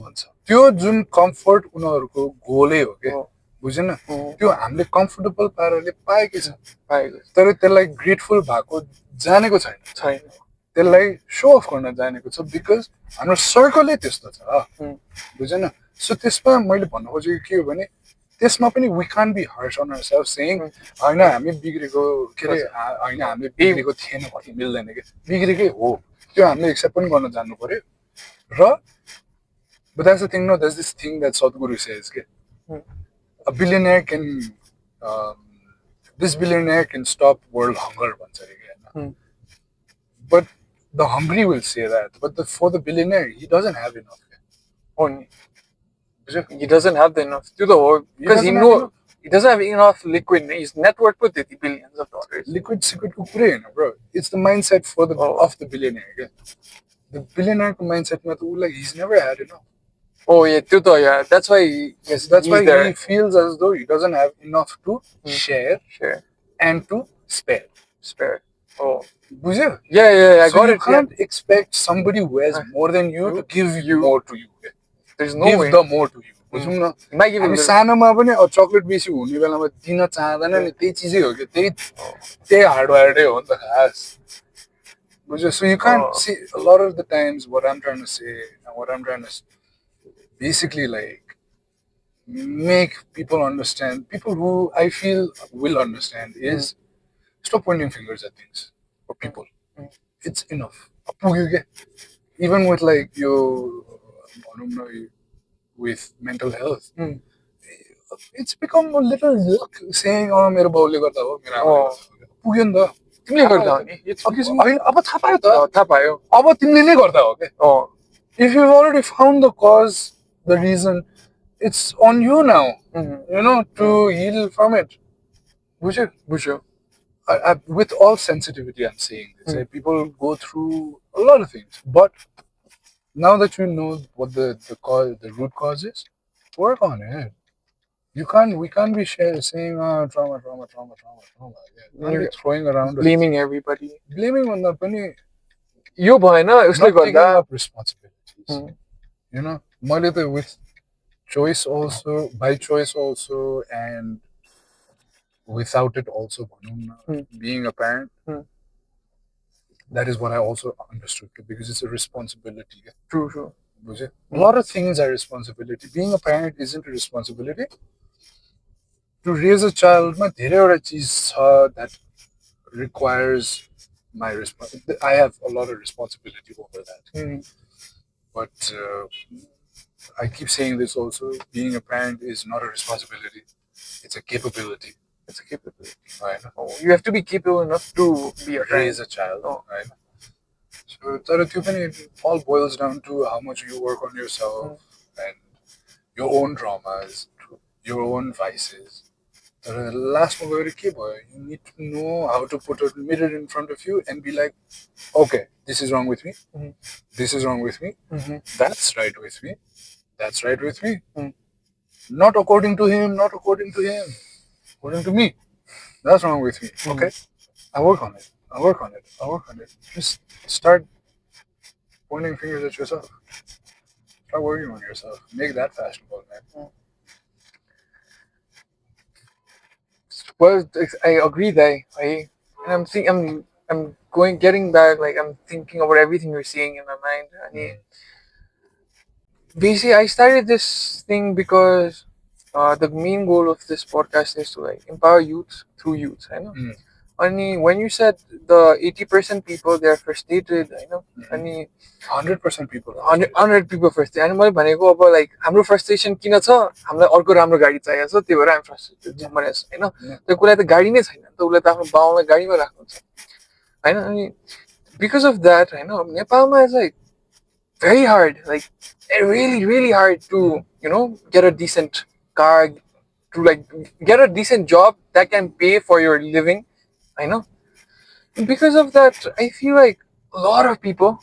S1: मन छ. त्यो जुन कम्फर्ट उनीहरूको गोलै हो के. बुझेन? त्यो हामीले कम्फर्टेबल पाराले पाएकै छ. तर त्यसलाई ग्रेटफुल भएको जानेको छैन. त्यसलाई सो अफ गर्न जानेको छ बिकज हाम्रो सर्कलै त्यस्तो छ. बुझेन? सो त्यसमा मैले भन्न खोजेको के हो भने त्यसमा पनि we can't be harsh on ourselves saying हैन हामी बिग्रेको के अरे हैन हामीले बिग्रेको थिएन भन्ने मिल्दैन के. बिग्रेकै हो. त्यो हामीले एक्सेप्ट पनि गर्न जान्नु पर्यो. र but that's the thing, no, there's this thing that Sadhguru says, okay? A billionaire can this billionaire can stop world hunger once again. But the hungry will say that. But for the billionaire, he doesn't have enough.
S2: He doesn't have enough. Because he knows he doesn't have enough liquid. His net worth put it billions of dollars.
S1: Liquid secret ko kurai haina, bro. It's the mindset for the of the billionaire. Okay? The billionaire mindset ma to like he's never had enough.
S2: Oh yeah, yeah. That's why
S1: that's why he feels as though he doesn't have enough to share and to spare. Oh. Yeah, I got it. You can't expect somebody who has more than you to give you more to you.
S2: There's no
S1: give
S2: way.
S1: the more to you. बुझौँ न हामी सानोमा पनि chocolate बेसी हुने बेलामा दिन चाहदैन नि त्यही चिजै हो कि त्यही हार्डवायर्डै हो नि त खास बुझ्यो so you can't see a lot of the times what I'm trying to say and what I'm trying to basically like make people understand, people who I feel will understand is stop pointing fingers at things for people. It's enough. Even with like with mental health. It's become a little luck saying, oh, मेरो बाउले गर्दा हो, मेरो आमाले गर्दा हो. पुग्यो नि त. तिमीले गर्दा हो नि. अब थाहा पायो त. थाहा पायो. अब तिमीले नै गर्दा हो के. If you've already found the cause, the reason, it's on you now. You know, to heal from it. बुझ्यो. With all sensitivity, I'm saying this. People go through a lot of things, but now that you know what the cause, the root cause is, work on it. We can't be saying trauma. Yeah. You're throwing around
S2: blaming everybody.
S1: Blaming on the pani.
S2: You bhayena usle
S1: taking up responsibilities. You know, with choice also, by choice also, and without it also, being a parent. That is what I also understood, because it's a responsibility.
S2: True.
S1: A lot of things are responsibility. Being a parent isn't a responsibility. To raise a child, that requires my responsibility. I have a lot of responsibility over that. But I keep saying this also, being a parent is not a responsibility. It's a capability. Right?
S2: You have to be capable enough to
S1: raise a child. Right? So it all boils down to how much you work on yourself and your own traumas, your own vices. The last one, you need to know how to put a mirror in front of you and be like, okay, this is wrong with me. This is wrong with me. That's right with me. That's right with me. Not according to him, not according to him. According to me. That's wrong with me. Okay? I work on it. Just start pointing fingers at yourself. Start working on yourself. Make that fashionable, man.
S2: Well, I agree that and I'm getting back, like I'm thinking about everything you're saying in my mind. Basically, I started this thing because the main goal of this podcast is to like empower youth through youth. I know. When you said the 80% people they are frustrated, I know.
S1: 100% people.
S2: 100 people frustrated. And मैले भनेको अब like हाम्रो frustration किन छ? हामीलाई अर्को राम्रो गाडी चाहिएको छ, त्यही भएर हामी frustrated छ भनेको हैन. त्यो कुरालाई त गाडी नै छैन नि त, उसले त आफ्नो बाउलाई गाडीमा राख्नुहुन्छ. हैन, अनि because of that, हैन, नेपालमा is like very hard, like really hard to, get a decent car, to like get a decent job that can pay for your living. I know. And because of that, I feel like a lot of people,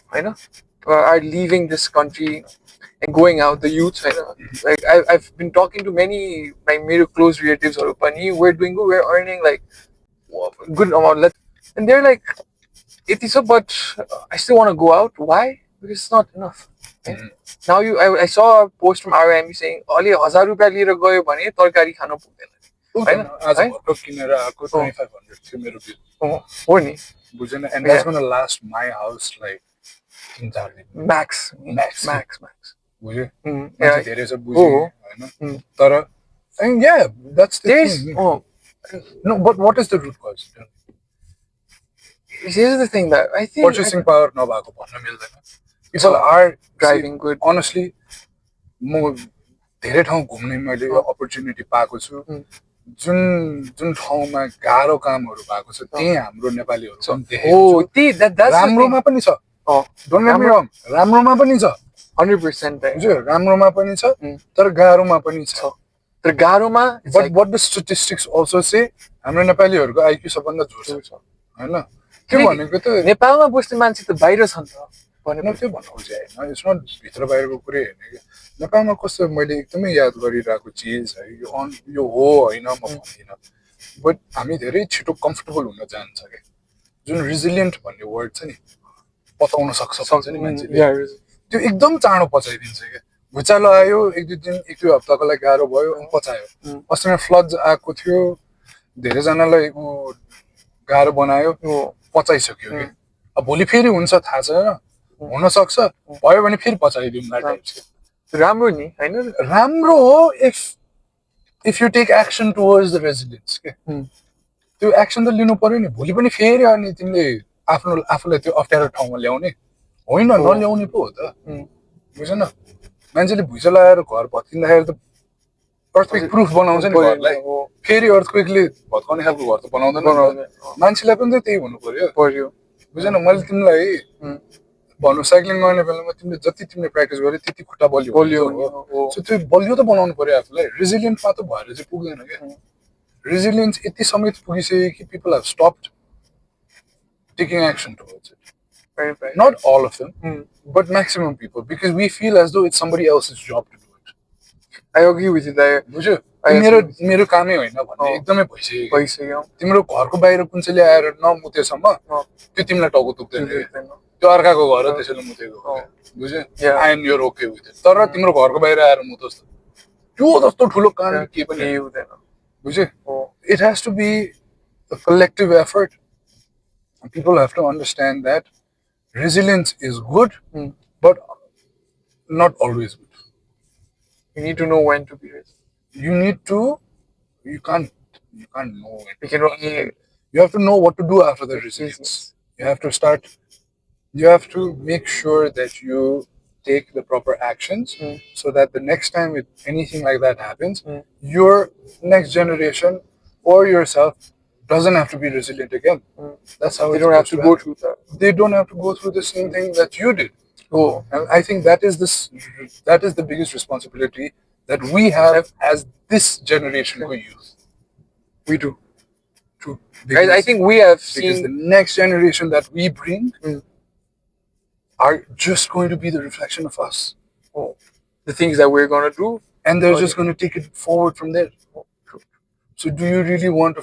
S2: are leaving this country and going out. The youth, like I've been talking to many like very close relatives or we're earning like good amount, and they're like, it is so, but I still want to go out. Why? Because it's not enough. Now I saw a post from RMB saying, "Only 1,000 rupiah लिएर गयो भने तरकारी खान पुग्दैन."
S1: हैन, आज भर्खर किनेर आएको 2500 थियो मेरो बिल.
S2: हो नि,
S1: बुझेन, and that's going to last my house like 3-4 दिन
S2: max.
S1: बुझ्यो, मान्छे धेरै छ बुझ्यो हैन, तर and yeah, that's the thing. No, but what is the root cause?
S2: Here's the thing that I think
S1: purchasing power नभएको भन्न मिल्दैन. People are
S2: driving good.
S1: Honestly, म धेरै ठाउँ घुम्ने मैले अपर्च्युनिटी पाएको छु. जुन ठाउँमा गाह्रो कामहरू भएको छ त्यही हाम्रो नेपालीहरू पनि देखेको छु. राम्रोमा पनि छ. Don't get me wrong, राम्रोमा पनि छ.
S2: 100%
S1: बुझ्यो, राम्रोमा पनि छ, तर गाह्रोमा पनि छ.
S2: तर गाह्रोमा
S1: But what the statistics also say, हाम्रो नेपालीहरूको IQ सबभन्दा जोड छ हैन के भनेको त
S2: नेपालमा बस्ने मान्छे त बाहिर छ नि त
S1: भनेको त्यो भन्नु खोजे हैन इट्स नट भित्र बाहिरको कुरै हैन कि नेपालमा कस्तो मैले एकदमै याद गरिरहेको चिज है यो हो हैन म भन्दिनँ बट हामी धेरै छिटो कम्फर्टेबल हुन जान्छ के जुन रिजिलियन्ट भन्ने वर्ड छ नि पचाउन सक्छ भन्छ नि मान्छेले त्यो एकदम चाँडो पचाइदिन्छ क्या भुइँचालो आयो एक दुई हप्ताको लागि गाह्रो भयो पचायो अस्ति फ्लड आएको थियो धेरैजनालाई गाह्रो बनायो पचाइसक्यो कि अब भोलि फेरि हुन्छ थाहा छैन हुन सक्छ भयो भने फेरि पचाइदिउँला टाइप्सको
S2: राम्रो नि हैन
S1: राम्रो हो if you take action towards the resilience के त्यो एक्सन त लिनु पर्यो नि भोलि पनि फेरि अनि तिमीले आफूलाई त्यो अप्ठ्यारो ठाउँमा ल्याउने होइन नल्याउने पो हो त बुझेन मान्छेले भुइँचालो आएर घर भत्किँदाखेरि त अर्थक्वेक प्रुफ बनाउँछ नि घरलाई फेरि अर्थक्वेकले भत्काउने खालको घर त बनाउँदैन मान्छेलाई पनि त त्यही हुनु पर्यो बुझेन मैले तिमीलाई भन्नु साइक्लिङ गर्ने बेलामा तिमीले जति तिमीले प्र्याक्टिस गर्यो त्यति खुट्टा बलियो सो त्यो बलियो त बनाउनु पर्यो आफूलाई रेजिलियन्ट मात्र भएर चाहिँ पुग्दैन क्या रेजिलियन्स यति समेत पुगिसक्यो कि people have stopped taking action towards it not all of them but maximum people because we feel as though it's somebody else's job to do it
S2: I agree with that
S1: बुझ्यो मेरो कामै होइन भन्ने एकदमै भइसक्यो तिम्रो घरको बाहिर कुन चाहिँले आएर नमुतेसम्म त्यो तिमीलाई टाउको दुख्दैन त्यो अर्काको घर हो त्यसैले मुतेको बुझ्यो I am your okay with it तर तिम्रो घरको बाहिर आएर मुतोस् त्यो जस्तो ठुलो काम के पनि हुँदैन बुझ्यो it has to be a collective effort people have to understand that resilience is good but not always good.
S2: You need to know when to be resilient.
S1: You can't know when. You have to know what to do after the resilience. You have to make sure that you take the proper actions so that the next time anything like that happens, your next generation or yourself doesn't have to be resilient again. That's how
S2: they don't have to go through that.
S1: They don't have to go through the same thing that you did. And I think that is the biggest responsibility that we have as this generation of youth.
S2: We do.
S1: True.
S2: I think we have seen
S1: because the next generation that we bring are just going to be the reflection of us.
S2: The things that we're going to do,
S1: and they're just going to take it forward from there. So do you really want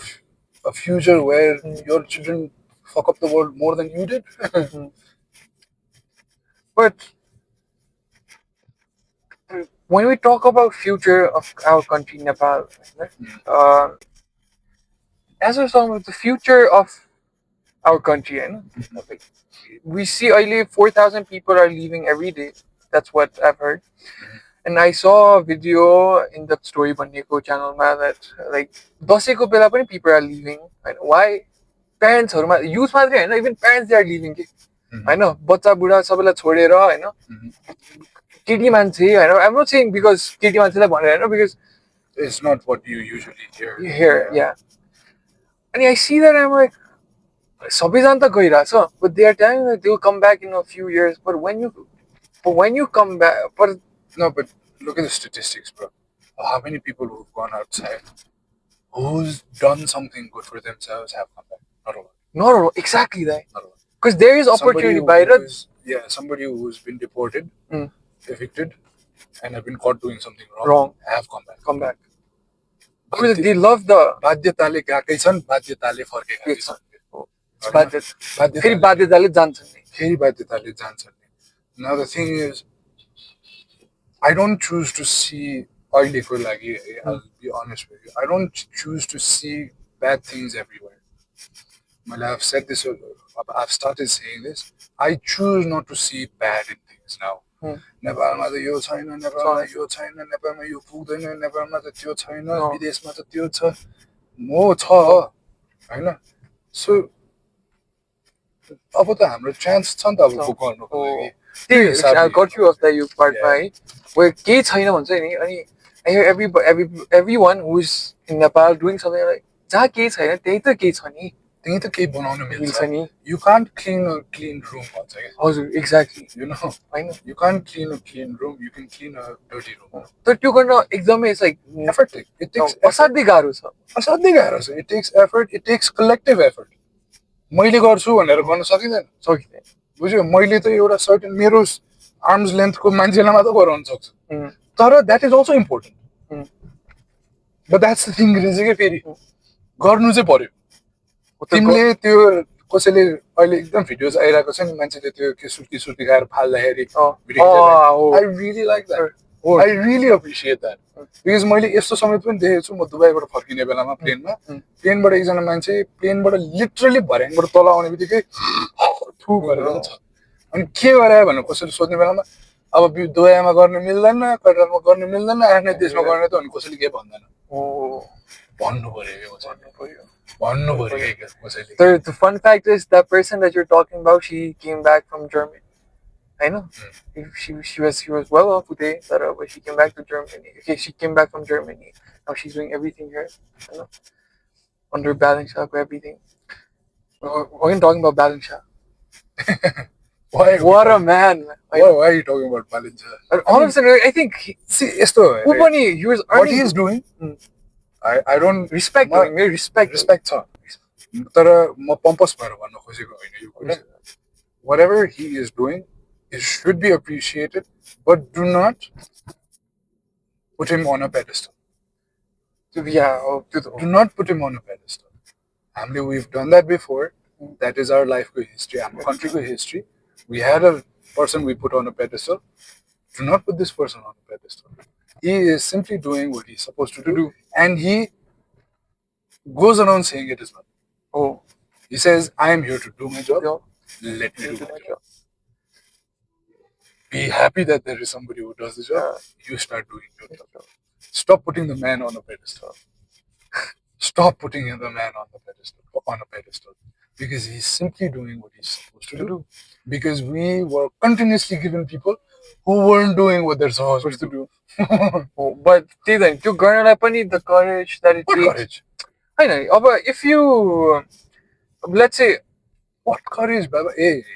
S1: a future where your children fuck up the world more than you did?
S2: But when we talk about future of our country, Nepal, as we're talking about the future of our country, we see only 4,000 people are leaving every day. That's what I've heard. And I saw a video in the Story Baneko channel that like Daseko bela pani people are leaving. Why? Parents youth madre haina, even parents they are leaving ke. Haina, bacha buda sabai chhodera haina. Kiti manche haina. I'm not saying because kiti manche lai bhanera haina, because
S1: it's not what you usually hear.
S2: You hear, yeah. And I see that I'm like, sabaiजना ta gaira cha, but they are telling that they will come back in a few years. But when you come back,
S1: but look at the statistics, bro. How many people who've gone outside, who's done something good for themselves, have come back? Not a lot.
S2: Not a lot. Exactly that. Not a lot. Because there is opportunity by
S1: somebody who's been deported, evicted, and have been caught doing something wrong have come back.
S2: Come back. Because they love the
S1: बाध्यताले गएकै छन् बाध्यताले फर्केका छन्
S2: फेरि बाध्यताले
S1: जान्छन् Now the thing is, I don't choose to see अहिलेको लागि I'll be honest with you. I don't choose to see bad things everywhere. I've said this, I've started saying this. I choose not to see bad in things now. नेपालमा त यो छैन नेपालमा यो छैन नेपालमा यो पुग्दैन नेपालमा त त्यो छैन विदेशमा त त्यो छ म छ हैन सो अब त हाम्रो चान्स छ नि त अब गर्नको लागि
S2: I got you off that you part by where केही छैन भन्छ नि अनि I hear everyone who is in Nepal doing something like जहाँ केही छैन त्यही त केही छ नि
S1: त्यही त केही बनाउन मिल्छ
S2: मिल्छ नि
S1: you can't clean a clean room भन्छ क्या
S2: हजुर एक्ज्याक्टली
S1: you know
S2: होइन
S1: you can't clean a clean room you can clean a dirty room
S2: तर त्यो गर्न एकदमै it's like
S1: effort it takes
S2: असाध्यै गाह्रो छ
S1: असाध्यै गाह्रो छ it takes effort it takes collective effort मैले गर्छु भनेर गर्न सकिँदैन बुझ्यो मैले त एउटा सर्टेन मेरो आर्म्स लेन्थको मान्छेलाई मात्र गराउन सक्छु तर that is also important but that's the thing रहेछ क्या फेरि गर्नु चाहिँ पर्यो तिमीले त्यो कसैले अहिले एकदम भिडियोज आइरहेको छ नि मान्छेले त्यो के सुर्ती खाएर फाल्दाखेरि I really like that I really appreciate that because मैले यस्तो समय पनि देखेको छु म दुबईबाट फर्किने बेलामा प्लेनबाट एकजना मान्छे प्लेनबाट लिटरली भर्याङबाट तल आउने बित्तिकै थु गरेर छ अनि के गरे भनेर कसैले सोध्ने बेलामा अब दुबईमा गर्न मिल्दैन कटारमा गर्न मिल्दैन आफ्नै देशमा गर्ने त अनि कसैले के भन्दैन भन्नु पर्यो
S2: The fun fact is that person that you're talking about, she came back from Germany. I know. She was well off today, but she came back to Germany. Okay, she came back from Germany. Now she's doing everything here. I know. Under balance everything. We're talking about balance. What a man!
S1: Why are you talking about balance?
S2: All of a sudden, I think he was
S1: what he is doing. I don't
S2: respect.
S1: Respect her. तर म pumps भएर भन्न खोजेको होइन यो कुरा whatever he is doing it should be appreciated but do not put him on a pedestal do not put him on a pedestal हामीले we've done that before that is our life history our country history we had a person we put on a pedestal do not put this person on a pedestal he is simply doing what he's supposed to do and he goes around saying it as well he says I am here to do my job let me do my job be happy that there is somebody who does the job you start doing your job stop putting the man on a pedestal stop putting the man on a pedestal because he's simply doing what he's supposed to do because we were continuously given people who weren't doing what they're supposed to do
S2: but then to garner the courage that it takes
S1: courage
S2: I know but if you let's say
S1: what courage baba
S2: it's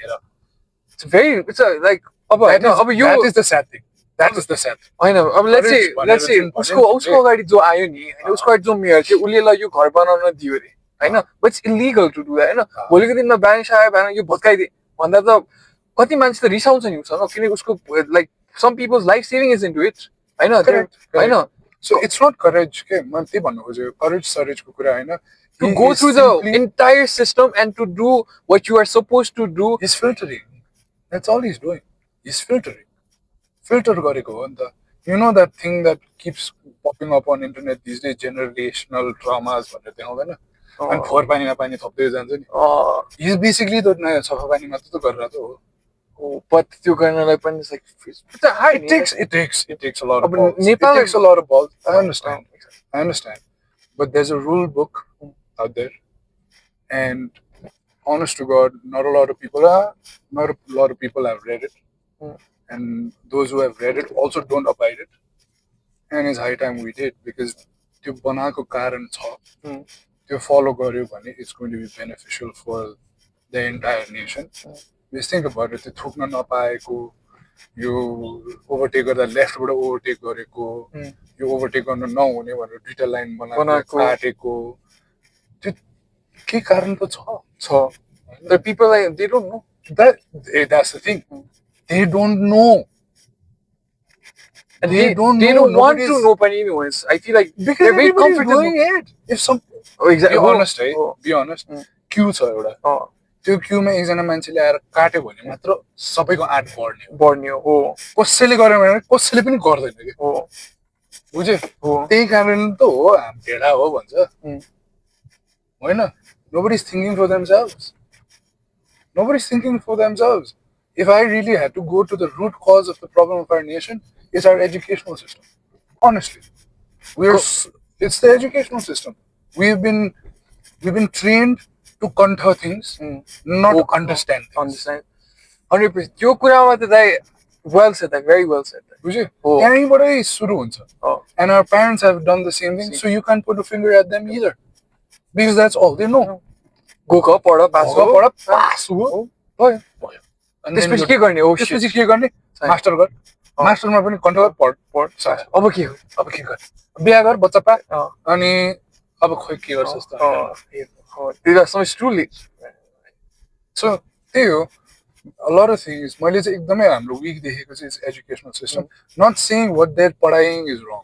S2: like
S1: that is the sad thing that is the sad thing
S2: I know let's say usko agadi jo ayo ni usko agadi jo mayor थियो उले ल यो घर बनाउन दियो रे हैन but it's illegal to do that हैन भोलिको दिनमा bank आयो भने यो भत्काइदे भन्दा त कति मान्छे त रिसाउँछ नि उसँग किनकि उसको like some people's life saving is into it Hahn Hahn
S1: so it's not courage के म त्यही भन्नु खोजेको courage को कुरा हैन
S2: to go through the entire system and to do what you are supposed to do
S1: he's filtering that's all he's doing he's filter गरेको हो नि त you know that thing that keeps popping up on internet these days generational traumas भनेर देखाउँदैन अनि फोहोर पानीमा पानी थप्दै जान्छ नि he's basically the नयाँ सफा पानी मात्र त गरेर त हो
S2: but त्यो गर्नलाई पनि like
S1: it takes a lot of balls it takes a lot of balls I understand but there's a rule book out there and honest to God not a lot of people have read it and those who have read it also don't abide it and it's high time we did because त्यो बनाएको कारण छ त्यो follow गर्यो भने it's going to be beneficial for the entire nation just think about it त्यो थुक्न नपाएको यो overtake गर्दा लेफ्टबाट ओभरटेक गरेको यो ओभरटेक गर्न नहुने भनेर दुईटा लाइन बनाएको काटेको त्यो के कारण त छ
S2: the people they don't know
S1: that's the thing they don't know
S2: and they don't want to know but anyways I feel like
S1: because they're very comfortable doing it if some exactly be honest queue छ एउटा त्यो क्यूमा एकजना मान्छेले आएर काट्यो भने मात्र सबैको आँट बढ्ने हो कसैले गर्यो भने कसैले पनि गर्दैन के हो बुझ्यो त्यही कारण त हो हामी भेडा हो भन्छ होइन nobody is thinking for themselves if I really had to go to the root cause of the problem of our nation it's our educational system honestly it's the educational system we've been trained to contour things not to understand
S2: 100% त्यो कुरामा त दाइ well said that very well said
S1: बुझ्यो त्यहीँबाटै सुरु हुन्छ and our parents have done the same thing so you can't put a finger at them either because that's all they know
S2: गएको पढ पास हो
S1: पढ पास हो
S2: भयो
S1: भयो
S2: त्यसपछि के गर्ने हो
S1: त्यसपछि के गर्ने मास्टर गर मास्टरमा पनि कन्ट्रोल पढ
S2: अब के हो
S1: अब के गर्ने बिहा गर बच्चा पा अनि अब खोइ के गर्छ जस्तो सो त्यही हो a lot of things मैले चाहिँ एकदमै हाम्रो विक देखेको चाहिँ educational system not saying what they're पढाइङ इज रङ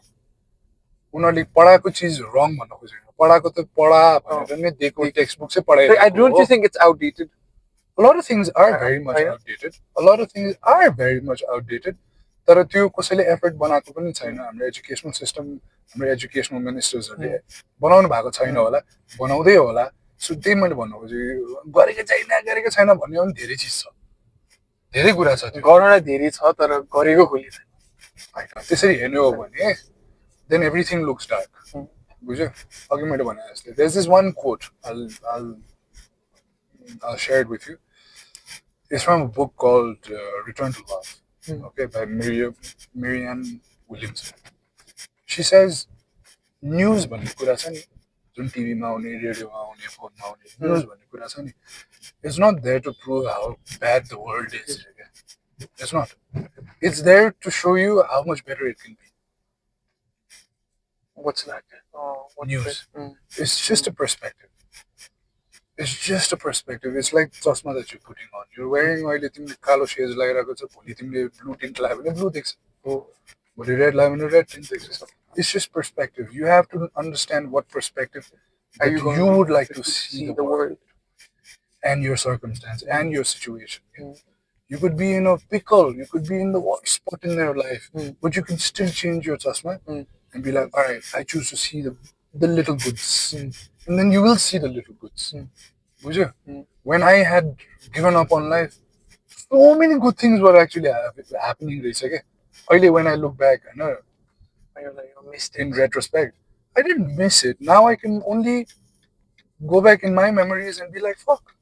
S1: उनीहरूले पढाएको चिज रङ भन्न खोजेन पढाएको त पढा भनेर नै दिएको टेक्स्ट बुक चाहिँ पढाइ
S2: I don't you think it's outdated?
S1: A lot of things are very much outdated. A lot of things are very much outdated. तर त्यो कसैले एफर्ट बनाएको पनि छैन हाम्रो एजुकेसनल सिस्टम हाम्रो एजुकेसनल मिनिस्टर्सहरूले बनाउनु भएको छैन होला बनाउँदै होला सो त्यही मैले भन्नु खोजेँ गरेको छैन भन्ने पनि धेरै चिज छ धेरै कुरा छ
S2: गर्नलाई धेरै छ तर गरेको खोली छैन
S1: त्यसरी हेर्ने हो भने देन एभ्रिथिङ लुक्स डार्क बुझ्यो अघि मैले भने जस्तै there is this one quote I'll share it with you. It's from a book called Return to Love, okay, by Marianne Williamson. She says, news भन्ने कुरा छ नि जुन टिभीमा आउने रेडियोमा आउने फोनमा आउने न्युज भन्ने कुरा छ नि it's not there to prove how bad the world is. It's not. It's there to show you how much better it can be.
S2: What's that?
S1: News. It's just a perspective. It's just a perspective. It's like chasma that you're putting on. You're wearing अहिले तिमीले कालो shades लगाइरहेको छ भोलि तिमीले blue tint लगायो भने blue देख्छ भोलि red लगायो भने red tint देख्छ It's just perspective. You have to understand what perspective you would like to see the world and your circumstance and your situation. You could be in a pickle. You could be in the worst spot in your life, but you can still change your chasma and be like, all right, I choose to see the little goods. And then you will see the little goods. When I had given up on life, so many good things were actually happening. When I look back, I missed it. In retrospect, I didn't miss it. Now I can only go back in my memories and be like, fuck.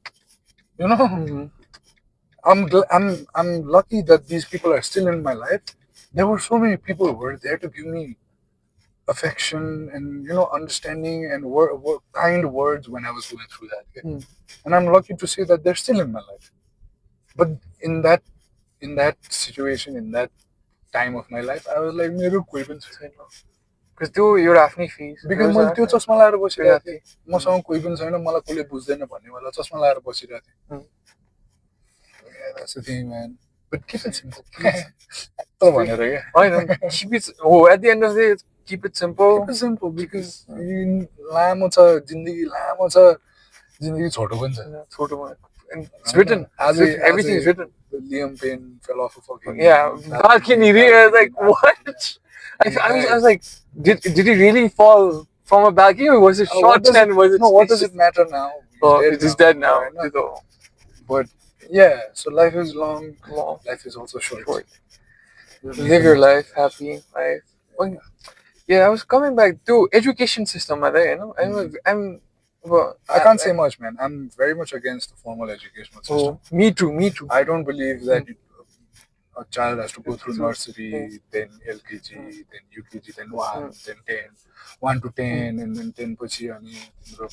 S1: You know? I'm lucky that these people are still in my life. There were so many people who were there to give me affection and understanding and kind words when I was going through that. And I'm lucky to say that they're still in my life. But in that situation, in that time of my life, I was like, मेरो कोही पनि छैन.
S2: Because त्यो एउटा आफ्नै face
S1: Because मैले त्यो चस्मा लाएर बसिरहेको थिएँ मसँग कोही पनि छैन मलाई कसले बुझ्दैन भन्ने वाला चस्मा लाएर बसिरहेको थिएँ. That's the thing, man. But keep it simple.
S2: Keep it. At the end of the day, keep it simple.
S1: Keep it simple because लामो छ जिन्दगी लामो छ जिन्दगी छोटो पनि छ
S2: छोटो पनि. And it's written. Everything is written.
S1: Liam Payne fell off a fucking
S2: balcony. I was like, what? I was like, did he really fall from a balcony or was it shot and was it?
S1: No, what does it matter now?
S2: He's dead now.
S1: But yeah, so life is long. Life is also short.
S2: Live your life, happy life. Yeah, I was coming back to education system.
S1: I can't say much, man. I'm very much against the formal educational system.
S2: Me too.
S1: I don't believe that a child has to go through nursery, then LKG, then UKG, then 1, then 10, 1 to 10, and then 10 पछि अनि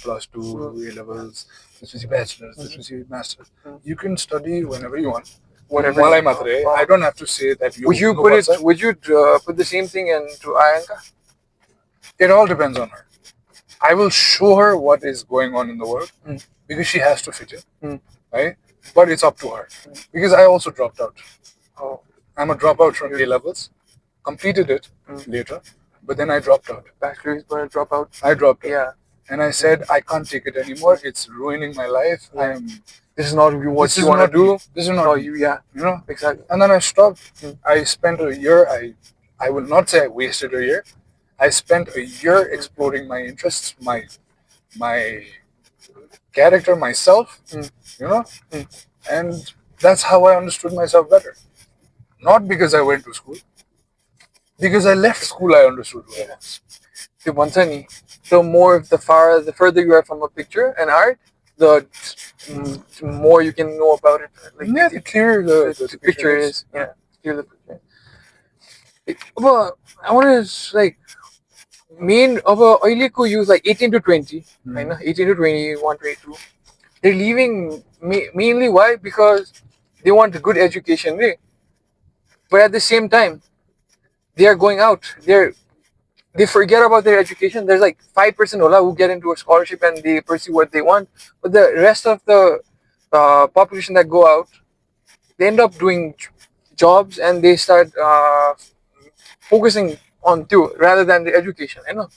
S1: plus 2 A levels, त्यसपछि bachelor's, त्यसपछि master's. You can study whenever you want. Whatever. I don't have to say that you.
S2: Would you put the same thing into Ayanka?
S1: It all depends on her. I will show her what is going on in the world because she has to fit in, right? But it's up to her because I also dropped out. I'm a dropout from A levels, completed it later, but then I dropped out.
S2: Bachelor's, but I dropped out.
S1: I dropped out. Yeah. And I said I can't take it anymore. It's ruining my life.
S2: This is not what you want to do.
S1: This is not
S2: you. Yeah.
S1: You know
S2: exactly.
S1: And then I stopped. I spent a year. I will not say I wasted a year. I spent a year exploring my interests, my character, myself, and that's how I understood myself better. Not because I went to school, because I left school, I understood who I was.
S2: The further you are from a picture and art, the more you can know about it.
S1: The clearer the
S2: picture is. Yeah, clear the picture. But I want to main of a youth 18 to 20, 18 to 21, 22. They're leaving mainly why? Because they want a good education, right? But at the same time, they are going out. They forget about their education. There's like 5% Ola who get into a scholarship and they pursue what they want. But the rest of the population that go out, they end up doing jobs and they start focusing on त्यो rather than the education, you know.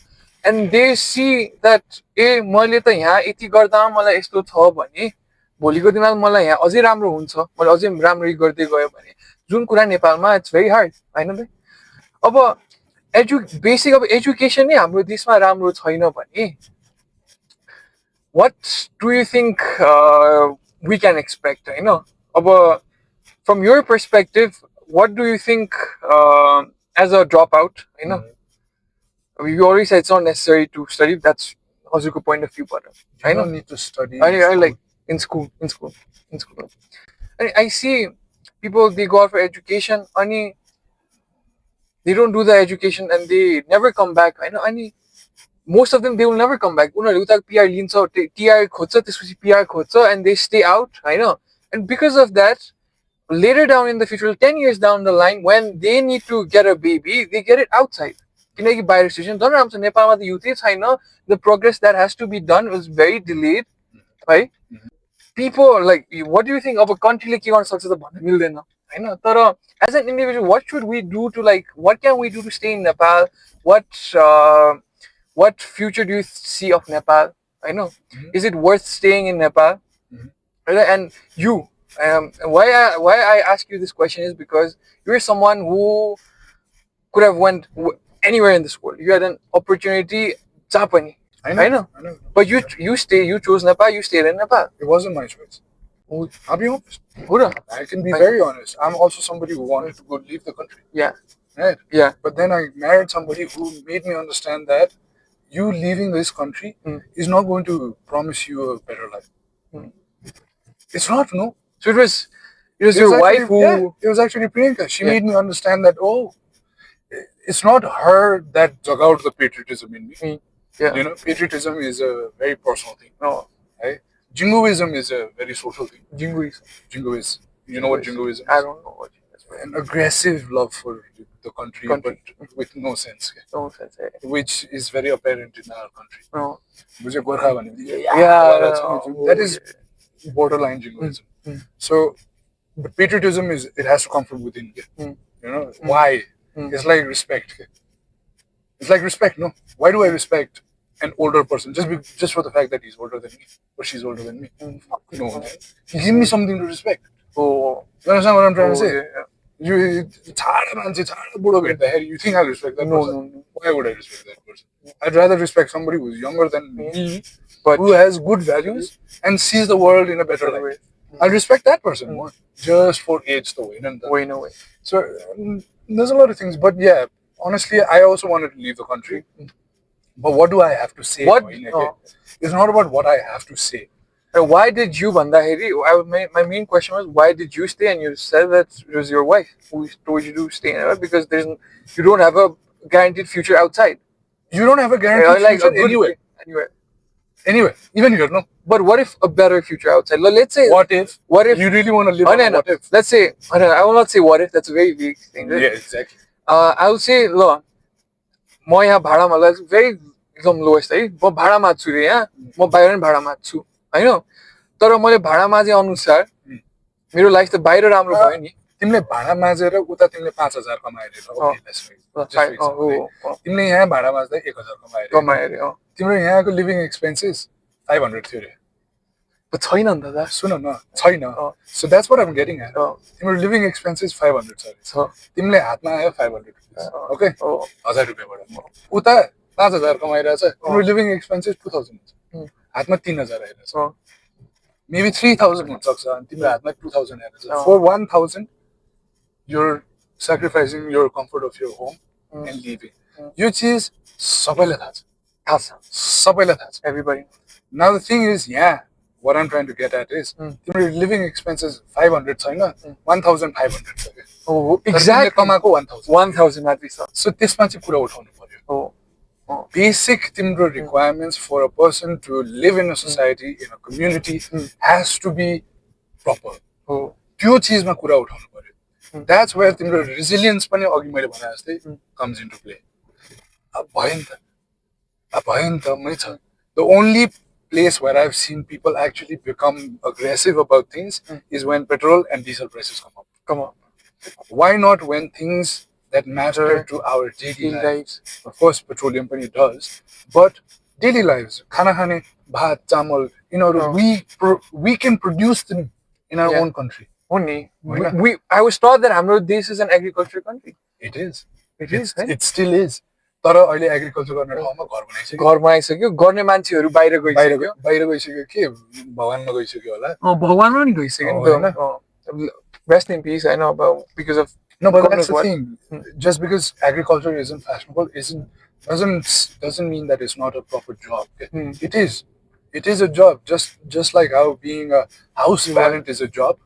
S2: And they see that ए मैले त यहाँ यति गर्दा मलाई यस्तो छ भने भोलिको दिनमा मलाई यहाँ अझै राम्रो हुन्छ, मैले अझै राम्ररी गर्दै गयो भने जुन कुरा नेपालमा इट्स भेरी हार्ड हैन त। अब बेसिक अब एजुकेसन नै हाम्रो देशमा राम्रो छैन भने what do you think we can expect, you know? From your perspective, what do you think as a dropout, you know? You already said it's not necessary to study. That's Hazuko point of view, but
S1: I don't need to study.
S2: I like in school. I see people, they go out for education, and they don't do the education and they never come back. I know, most of them, they will never come back. PR and they stay out. I know. And because of that, later down in the future, 10 years down the line, when they need to get a baby, they get it outside. The progress that has to be done was very delayed, right? People, like, what do you think of a country like you on such as a million? I know. As an individual, what should we do to, like, what can we do to stay in Nepal? What future do you see of Nepal? I know. Is it worth staying in Nepal? And you, why I ask you this question is because you're someone who could have went anywhere in this world. You had an opportunity, Japani. I know. But you chose Nepal. You stayed in Nepal.
S1: It wasn't my choice. I'll be honest. I can be very honest. I'm also somebody who wanted to go leave the country.
S2: Yeah.
S1: Right.
S2: Yeah.
S1: But then I married somebody who made me understand that you leaving this country is not going to promise you a better life. It's not, no.
S2: So it was your wife who...
S1: Yeah, it was actually Priyanka. She made me understand that, it's not her that dug out the patriotism in me.
S2: Yeah.
S1: You know, patriotism is a very personal thing.
S2: No.
S1: Right? Jingoism is a very social thing.
S2: Jingoism.
S1: You know what Jingoism is?
S2: I don't know what it is.
S1: An aggressive love for the country. But with no sense.
S2: No sense.
S1: Which is very apparent in our country.
S2: No.
S1: Yeah. That is borderline Jingoism. So, but patriotism it has to come from within. You know, why? It's like respect. It's like respect, no? Why do I respect an older person just for the fact that he's older than me or she's older than me? No, man. Give me something to respect. You understand what I'm trying to say? You think I'll respect that person? No. Why would I respect that person? I'd rather respect somebody who's younger than me, but who has good values and sees the world in a better light. I'll respect that person more, just for age though.
S2: No way.
S1: So there's a lot of things, but yeah, honestly, I also wanted to leave the country. But what do I have to say? It's not about what I have to say.
S2: Why did you, my main question was, why did you stay? And you said that it was your wife who told you to stay in Nepal because you don't have a guaranteed future outside.
S1: You don't have a guaranteed future anywhere. Even here, no.
S2: But what if a better future outside? Let's say.
S1: What if you really want to live? What if?
S2: Let's say. I will not say what if. That's a very vague thing. Right?
S1: Yeah, exactly.
S2: I will say, lo, म यहाँ भाडामा very एकदम lowest है म भाडामा छु रे यहाँ म बाहिर भाडामा छु हैन तर मैले भाडा माझे अनुसार मेरो लाइफ त बाहिर राम्रो भयो नि
S1: तिमीले भाडा माझेर उता तिमीले 5000 कमाएर तिमीले यहाँ भाडा माझ्दै 1000 कमाएर तिम्रो यहाँको लिभिङ एक्सपेन्सेस 500 थियो रे
S2: छैन नि दादा
S1: सुन न छैन so that's what I am getting at तिम्रो लिभिङ एक्सपेन्सेस 500 छ तिमीले हातमा आयो 500 ओके 1000 रुपैयाँबाट उता 5000 कमाइरहेछ तिम्रो लिभिङ एक्सपेन्सेस 2000 हुन्छ हातमा 3000 आइरहेछ maybe 3000 हुन सक्छ अनि तिम्रो हातमा 2000 आइरहेछ for 1000 you're sacrificing your comfort of your home and leaving यो चीज सबैलाई थाहा छ सबैलाई थाहा छ
S2: everybody
S1: now the thing is what I'm trying to get at is तिम्रो living expenses 500 छैन 1500 छ के
S2: exactly
S1: कमाको 1000
S2: मात्रै छ
S1: सो त्यसमा चाहिँ कुरा उठाउनु पर्यो Basic timro requirements for a person to live in a society, in a community, has to be proper. त्यो चीजमा कुरा उठाउनु पर्यो. That's where तिम्रो resilience पनि अघि मैले भने जस्तै comes into play. अब भयो नि त मै छ. The only place where I've seen people actually become aggressive about things is when petrol and diesel prices come up. Why not when things that matter to our daily lives? Of course, petroleum pani does, but daily lives, khana khane, bhat, chamal, we can produce them in our own country.
S2: Only I was taught that this is an agriculture country.
S1: It is. It still is. तर अहिले agriculture गर्ने ठाउँमा
S2: घर बनाइसक्यो गर्ने मान्छेहरू बाहिर
S1: गइसक्यो के भगवानमा गइसक्यो होला
S2: भगवानमा नि गइसक्यो नि rest in peace. I know about because of
S1: no, but that's the thing. Just because agriculture isn't fashionable doesn't mean that it's not a proper job. It is a job, just like how being a house parent is a job.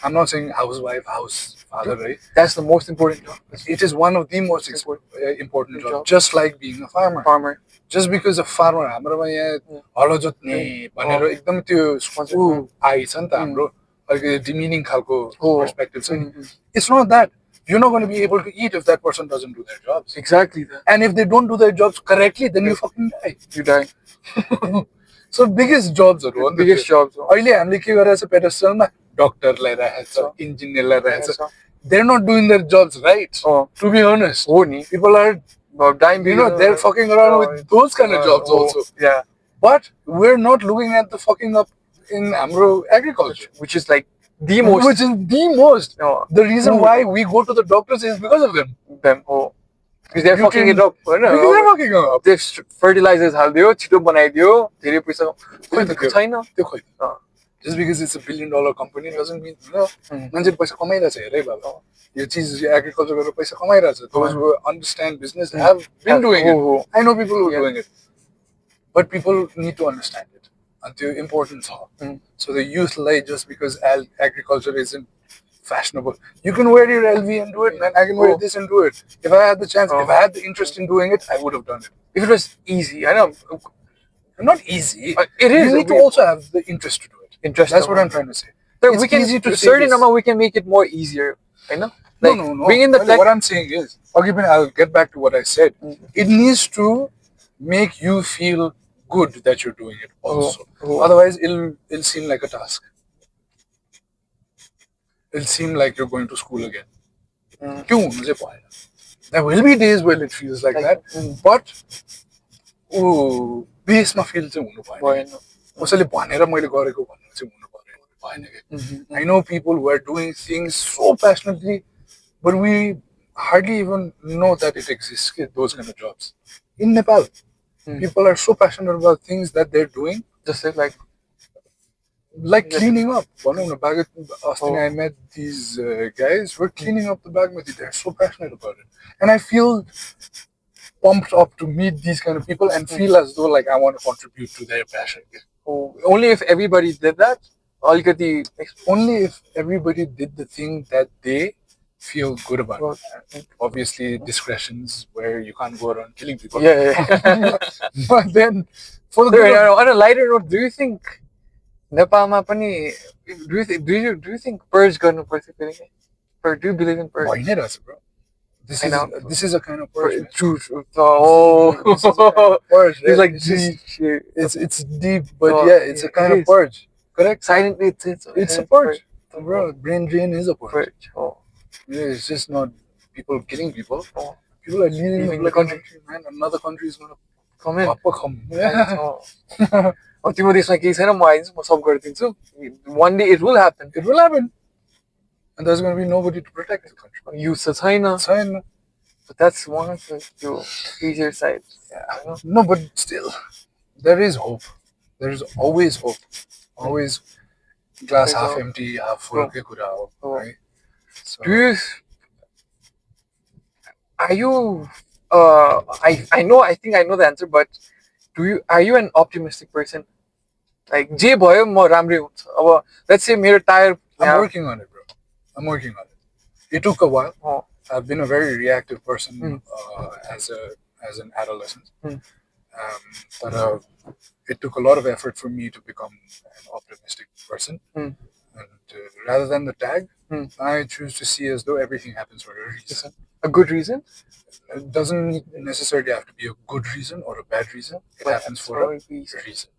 S1: I'm not saying housewife, house father, right?
S2: That's the most important job.
S1: It is one of the most important jobs. Just like being a farmer. Just because a farmer, हाम्रोमा यहाँ hello जोत्ने भनेर एकदम त्यो आइ छ नि त हाम्रो demeaning खालको perspective छ नि. It's not that. You're not going to be able to eat if that person doesn't do their jobs.
S2: Exactly that.
S1: And if they don't do their jobs correctly, then you fucking die.
S2: You die.
S1: So biggest jobs are
S2: biggest jobs.
S1: अहिले हामीले के गरिरहेछ पेडस्टलमा डक्टरलाई राखेको छ, इन्जिनियरलाई राखेको छ. They're not doing their jobs right. To be honest. People are
S2: dying.
S1: They're fucking around with those kind of jobs also.
S2: Yeah.
S1: But we're not looking at the fucking up in हाम्रो agriculture,
S2: which is like the most.
S1: Which is the most. The reason why we go to the doctors is because of them.
S2: Because they're fucking it up.
S1: Because they're fucking it up.
S2: They fertilizers हाल्दियो, छिटो बनाइदियो, धेरै पैसा छैन.
S1: Just because it's $1 billion company doesn't mean मान्छेले पैसा कमाइरहेछ हेर है बाबा. यो चीज agriculture गरेर पैसा कमाइरहेछ. Those who understand business have been doing it. I know people who are doing it. But people need to understand it. And the importance of. So the youth like just because agriculture isn't fashionable. You can wear your LV and do it, man. I can wear this and do it. If I had the chance, if I had the interest in doing it, I would have done it.
S2: If it was easy, I know.
S1: Not easy.
S2: It is.
S1: You need to also have the interest to do it. That's what I'm trying to say.
S2: So we can easy to certain amount we can make it more easier. I know.
S1: Like, no.
S2: Bring in the
S1: what I'm saying is, I'll get back to what I said. It needs to make you feel good that you're doing it also. Otherwise, it'll seem like a task. It'll seem like you're going to school again. There will be days when it feels like that, but base ma feel चाहिँ हुनु भएन. कसैले भनेर मैले गरेको भन्नु चाहिँ हुनु भएन. I know people who are doing things so passionately, but we hardly even know that it exists, those kind of jobs. In Nepal, people are so passionate about things that they're doing,
S2: just
S1: like cleaning up. I met these guys who are cleaning up the Bagmati. They're so passionate about it. And I feel pumped up to meet these kind of people and feel as though like I want to contribute to their passion.
S2: Only if everybody did that?
S1: Only if everybody did the thing that they feel good about. Obviously, discretions where you can't go around killing people.
S2: Yeah.
S1: But then,
S2: on a lighter note, do you think Nepalma pani do you think purge garnu parcha feri? Or do you believe in purge?
S1: Bro. This is a kind of purge.
S2: True.
S1: Purge.
S2: It's like
S1: it's deep, but yeah, it's a kind of purge. Correct?
S2: Silently,
S1: it's a purge. Bro, brain drain is a purge. Yeah, it's just not people killing people. People are leaving the country, man. Another country is gonna
S2: come in.
S1: Yeah.
S2: तिम्रो देशमा केही छैन म आइदिन्छु म सब गरिदिन्छु. One day it will happen.
S1: It will happen. And there's going to be nobody to protect the country.
S2: Youth छैन. But that's one of the easier sides.
S1: Yeah. No, but still, there is hope. There is always hope. Always glass half empty, half full. Right? So,
S2: are you? I think I know the answer, but are you an optimistic person? Like जे भयो म राम्रै हुन्छ. अब let's say मेरो tire.
S1: I'm working on it, bro. I'm working on it. It took a while. I've been a very reactive person as an adolescent. But it took a lot of effort for me to become an optimistic person. And rather than the tag, I choose to see as though everything happens for a reason.
S2: A good reason?
S1: It doesn't necessarily have to be a good reason or a bad reason. It happens for a reason.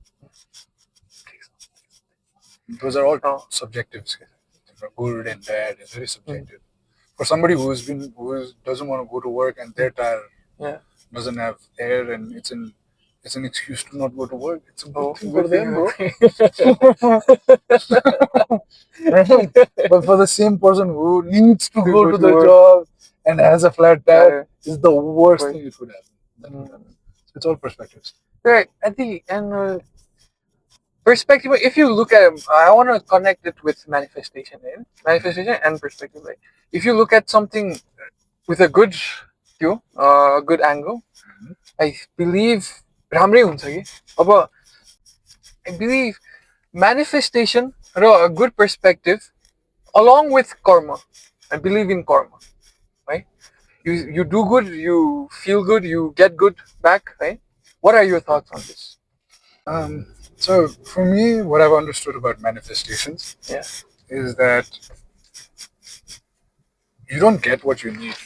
S1: Those are all subjective. Good and bad is very subjective. For somebody who doesn't want to go to work and they're tired, doesn't have air, and it's an excuse to not go to work. It's a good thing for them, bro. But for the same person who needs to go to the job and has a flat tire, is the worst thing it could happen. So it's all perspectives.
S2: Right. And perspective. If you look at it, I want to connect it with manifestation, manifestation and perspective. Like, if you look at something with a good view, a good angle, I believe राम्रै हुन्छ कि अब I believe manifestation raw a good perspective along with karma. I believe in karma, right? You do good, you feel good, you get good back, right? What are your thoughts on this?
S1: So for me, what I've understood about manifestations is that you don't get what you need.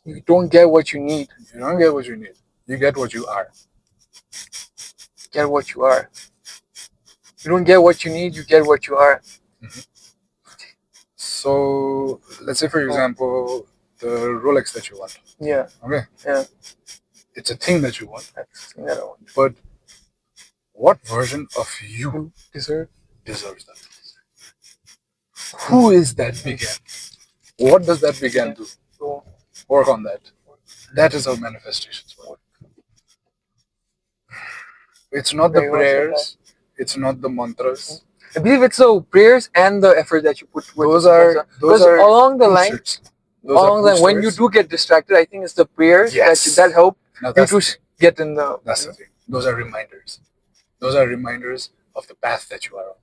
S2: You don't get what you need.
S1: You don't get what you need. You get what you are.
S2: Get what you are. You don't get what you need, you get what you are.
S1: So let's say, for example, the Rolex that you want.
S2: Yeah.
S1: Okay.
S2: Yeah.
S1: It's a thing that you want.
S2: That's the thing that I want.
S1: But what version of you
S2: deserves
S1: that? Who is that Bigyan? What does that Bigyan do? Work on that. That is how manifestations work. It's not the prayers. It's not the mantras.
S2: I believe it's the prayers and the effort that you put.
S1: Those are
S2: along the line.
S1: Along
S2: the line, when you do get distracted, I think it's the prayers that help you to get in the.
S1: That's the thing. Those are reminders. Those are reminders of the path that you are on.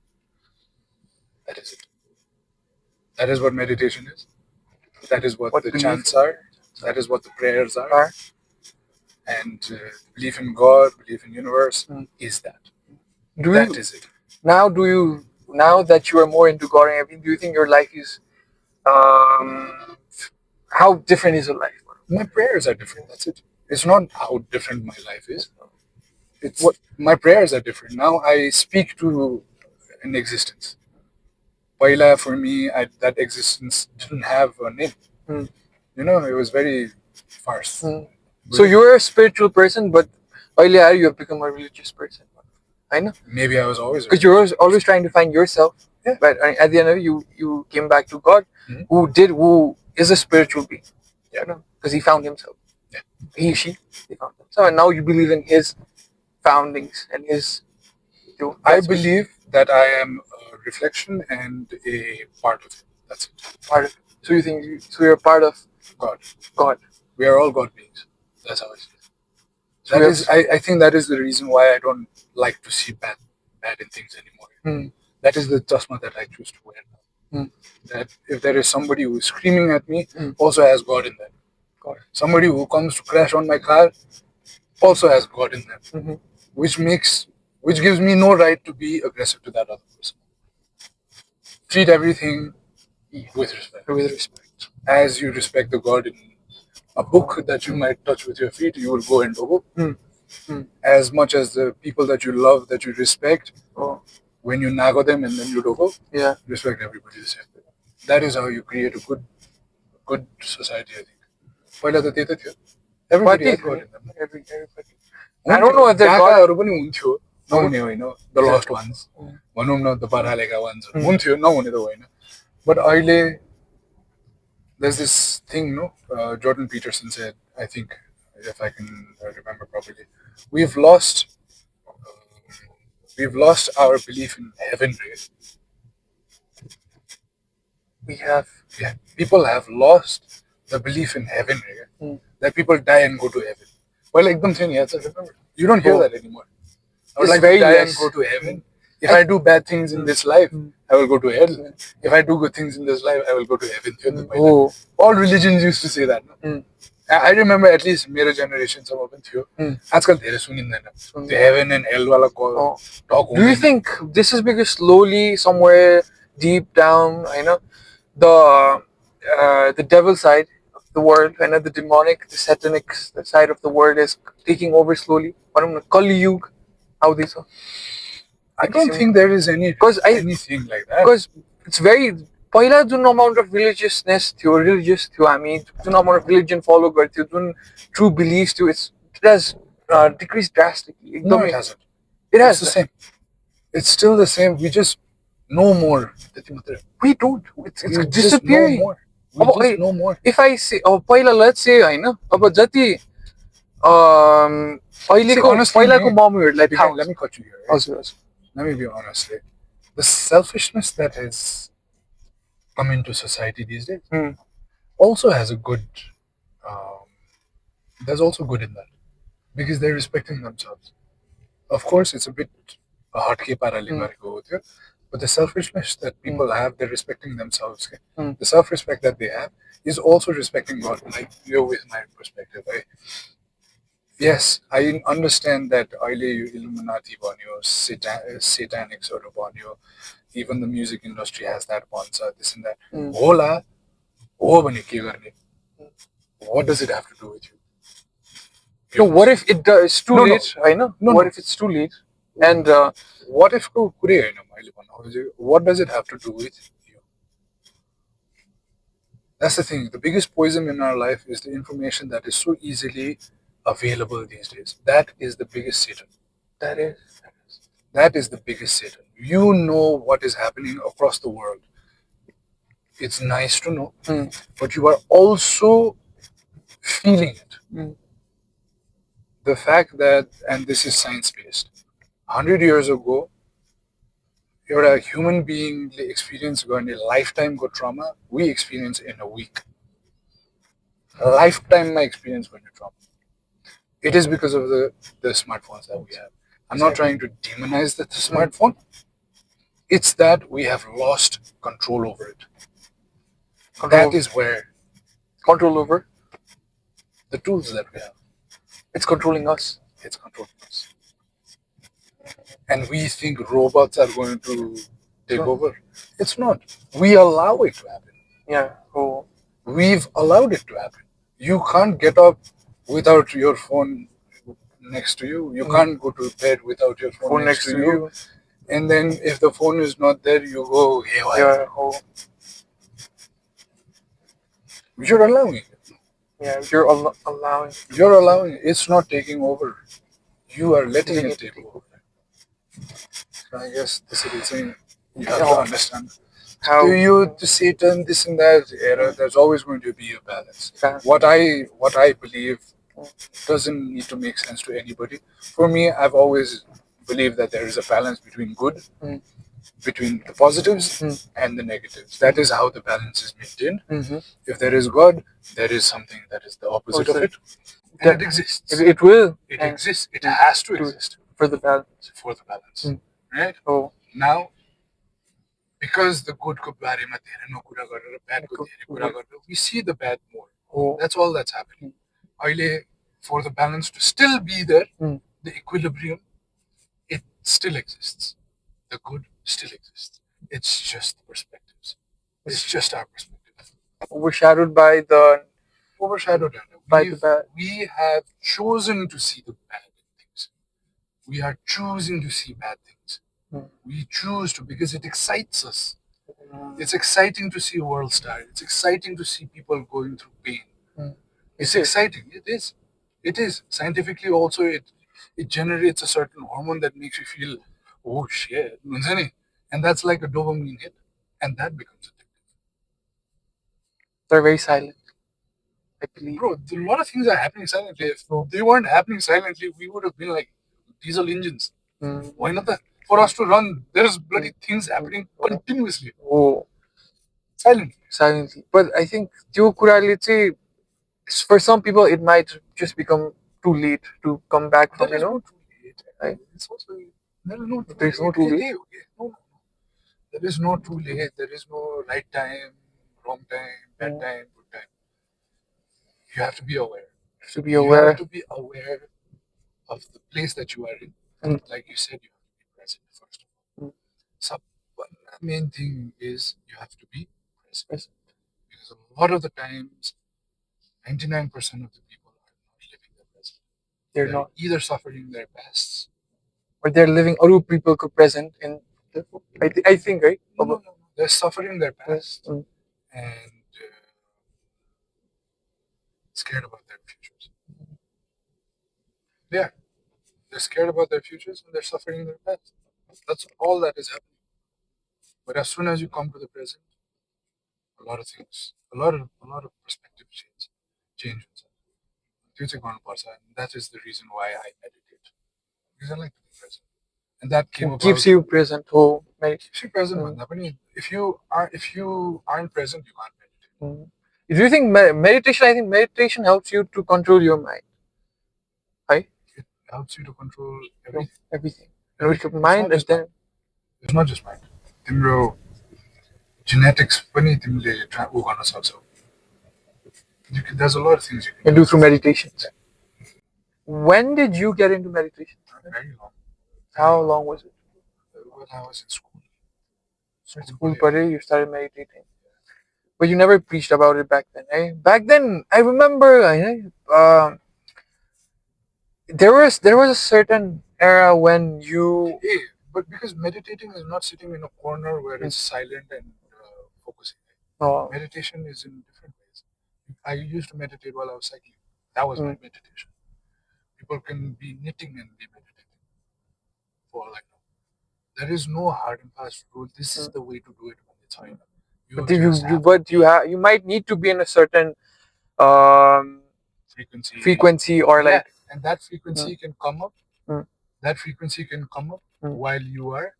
S1: That is it. That is what meditation is. That is what the chants are. That is what the prayers are. And belief in God, belief in universe is that. That is it.
S2: Now that you are more into God and everything, do you think your life is how different is your life?
S1: My prayers are different. That's it. It's not how different my life is. It's what my prayers are different. Now I speak to an existence. Paila, for me, that existence didn't have a name. You know, it was very farce.
S2: So you're a spiritual person, but earlier you have become a religious person. I know.
S1: Maybe I was always.
S2: Because you're always trying to find yourself. Yeah. But at the end of it, you came back to God, who is a spiritual being. Yeah. Because he found himself.
S1: Yeah.
S2: She found himself. And now you believe in his foundings and his.
S1: I believe that I am a reflection and a part of it. That's it.
S2: Part of it. So you think you're a part of
S1: God.
S2: God.
S1: We are all God beings. That's how I see it. I think that is the reason why I don't like to see bad in things anymore. That is the chasma that I choose to wear now. That if there is somebody who is screaming at me, also has God in them. God. Somebody who comes to crash on my car also has God in them. Which gives me no right to be aggressive to that other person. Treat everything with respect.
S2: With respect.
S1: As you respect the God in a book that you might touch with your feet, you will go and dogo. As much as the people that you love, that you respect, when you nago them and then you dogo, respect everybody the same. That is how you create a good society, I think. Everybody had God in them.
S2: Everybody. I don't know if they're God.
S1: The lost ones. The Parhaleka ones. But अहिले, there's this thing, Jordan Peterson said, I think, if I can remember properly, we've lost our belief in heaven. People have lost the belief in heaven. That people die and go to heaven. Well, like them saying, remember, you don't hear that anymore. I would like to die and go to heaven. If I do bad things in this life, I will go to hell. If I do good things in this life, I will go to heaven.
S2: Oh.
S1: All religions used to say that. No? I remember at least मेरो generation some of them थियो. आजकल धेरै सुनिँदैन. The heaven and hell वाला talk.
S2: Do you think this is because slowly somewhere deep down, the devil side of the world, the demonic, the satanic side of the world is taking over slowly? Kali Yuga, how this?
S1: I don't think there is anything like that.
S2: Because it's very पहिला जुन amount of religiousness थियो, religious थियो हामी जुन amount of religion follow गर्थ्यो, जुन true beliefs थियो, it has decreased drastically.
S1: No, it hasn't.
S2: It has.
S1: It's the same. It's still the same. We just know more.
S2: We don't. It's
S1: We
S2: disappearing.
S1: just know more.
S2: If I say, पहिला let's say होइन, अब जति अहिलेको
S1: honestly,
S2: पहिलाको मम्मीहरूलाई थाहा
S1: Let me cut you here. Right?
S2: हजुर हजुर.
S1: Let me be honest. Like, the selfishness that has come into society these days also has a good. There's also good in that because they're respecting themselves. Of course, it's a bit hatke parale gareko ho tyo, but the selfishness that people have, they're respecting themselves. The self-respect that they have is also respecting God. Like you're with my perspective. Yes, I understand that Illuminati banyo, satanic sort of banyo. Even the music industry has that bonza, this and that. Hola, what does it have to do with you?
S2: No, what if it's too late? I know. What if it's too late? And
S1: what if what does it have to do with you? That's the thing. The biggest poison in our life is the information that is so easily available these days. That is the biggest Satan. That is the biggest Satan. You know what is happening across the world. It's nice to know, but you are also feeling it. The fact that, and this is science-based, 100 years ago, you're a human being experience going a lifetime go trauma, we experience in a week. A lifetime my experience going to trauma. It is because of the smartphones that we have. I'm not trying to demonize the smartphone. It's that we have lost control over it. That is where
S2: control over
S1: the tools that we have.
S2: It's controlling us.
S1: It's controlling us. And we think robots are going to take over. It's not. We allow it to happen.
S2: Yeah.
S1: We've allowed it to happen. You can't get up without your phone next to you. You can't go to bed without your phone next to you. And then if the phone is not there, you go haywire. You're allowing it.
S2: Yeah, you're allowing.
S1: You're allowing it. It's not taking over. You are letting it take over. So I guess this is the thing you have to understand.
S2: How
S1: to Satan, this and that era, there's always going to be a balance. What I believe doesn't need to make sense to anybody. For me, I've always believed that there is a balance between good, between the positives and the negatives. That is how the balance is maintained. If there is God, there is something that is the opposite of it. And it exists.
S2: It will.
S1: It exists. It has to exist.
S2: For the balance.
S1: For the balance. Right? Now, because the good ko barema dherai no kura garera, bad ko dherai kura garera, we see the bad more. That's all that's happening. For the balance to still be there, the equilibrium, it still exists. The good still exists. It's just the perspectives. It's just our perspective.
S2: Overshadowed by the
S1: bad. We have chosen to see the bad things. We are choosing to see bad things. We choose to because it excites us. It's exciting to see a world star. It's exciting to see people going through pain. It's exciting. It is. It is. Scientifically also, it generates a certain hormone that makes you feel, oh shit. And that's like a dopamine hit. And that becomes addictive.
S2: They're very silent. I believe.
S1: Bro, a lot of things are happening silently. If they weren't happening silently, we would have been like diesel engines. Why not that? For us to run, there's bloody things happening continuously. Silently.
S2: But I think for some people it might just become too late to come back from,
S1: Too late. Right? It's also There is no too
S2: There's no
S1: late.
S2: too late.
S1: No, there is no too late. There is no right time, wrong time, bad time, good time. You have to be aware.
S2: To be
S1: You
S2: aware.
S1: have to be aware of the place that you are in. Like you said, you have to be present first of all. So one main thing is you have to be present. Because a lot of the times, 99% of the people are not living the present.
S2: They're not.
S1: Either suffering their pasts,
S2: Or they're living other people could present in. I think, right?
S1: no, they're suffering their past and scared about their futures. Yeah, they're scared about their futures and they're suffering their past. That's all that is happening. But as soon as you come to the present, a lot of things, a lot of perspective changes. त्यो चाहिँ गर्नुपर्छ. And that is the reason why I meditate. Because I like to be present. And that came about.
S2: Keeps you present. Oh,
S1: Keeps you present. If you aren't present, you can't meditate.
S2: Do you think meditation? I think meditation helps you to control your mind. Right?
S1: It helps you to control everything.
S2: Everything. Mind and then.
S1: It's not just mind. तिम्रो genetics पनि तिमीले उ गर्न सक्छौ. There's a lot of things you
S2: can do through meditation. When did you get into meditation?
S1: Very long.
S2: How long was it?
S1: When I was in school.
S2: School, you started meditating. But you never preached about it back then, eh? Back then, I remember there was a certain era when you.
S1: But because meditating is not sitting in a corner where it's silent and focusing.
S2: Oh.
S1: Meditation is in different ways. I used to meditate while I was cycling. That was my meditation. People can be knitting and be meditating. For all I know. There is no hard and fast rule. This is the way to do it when it's hard.
S2: You might need to be in a certain frequency or like.
S1: And that frequency can come up. That frequency can come up while you are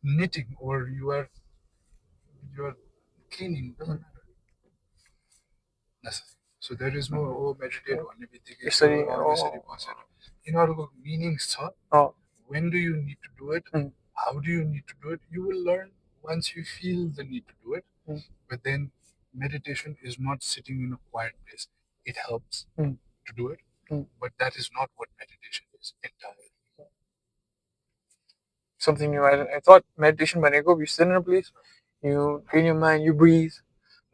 S1: knitting or you are cleaning. Doesn't matter. So there is no meditate on everything. In order meanings, when do you need to do it? How do you need to do it? You will learn once you feel the need to do it. But then meditation is not sitting in a quiet place. It helps to do it. But that is not what meditation is entirely.
S2: Something new. I thought meditation when you sit in a place, you train your mind, you breathe.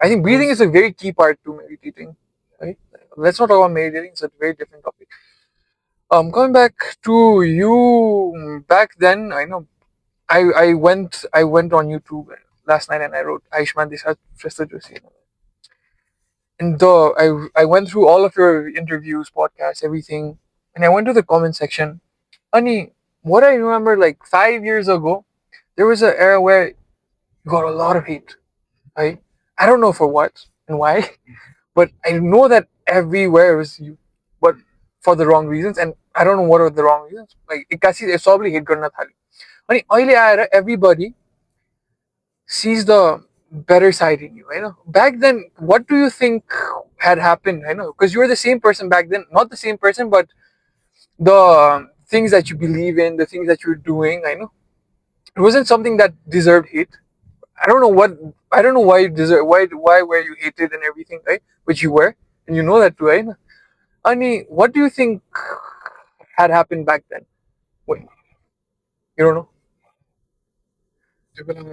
S2: I think breathing is a very key part to meditating. Right? Let's not talk about meditating, it's a very different topic. Coming back to you back then, I know I went on YouTube last night and I wrote Ayushman DS Shrestha Joshi. And I went through all of your interviews, podcasts, everything, and I went to the comment section. Ani, what I remember like 5 years ago, there was an era where you got a lot of hate. Right? I don't know for what and why, but I know that everywhere was you, but for the wrong reasons, and I don't know what are the wrong reasons. Like it's probably hate garna thali. Ani अहिले आएर everybody sees the better side in you. I know. Back then, what do you think had happened? I know because you were the same person back then, not the same person, but the things that you believe in, the things that you're doing. I know it wasn't something that deserved hate. I don't know what. I don't know why you deserve. Why were you hated and everything, right? Which you were, and you know that too, right? Ani, what do you think had happened back then? Wait, you don't know?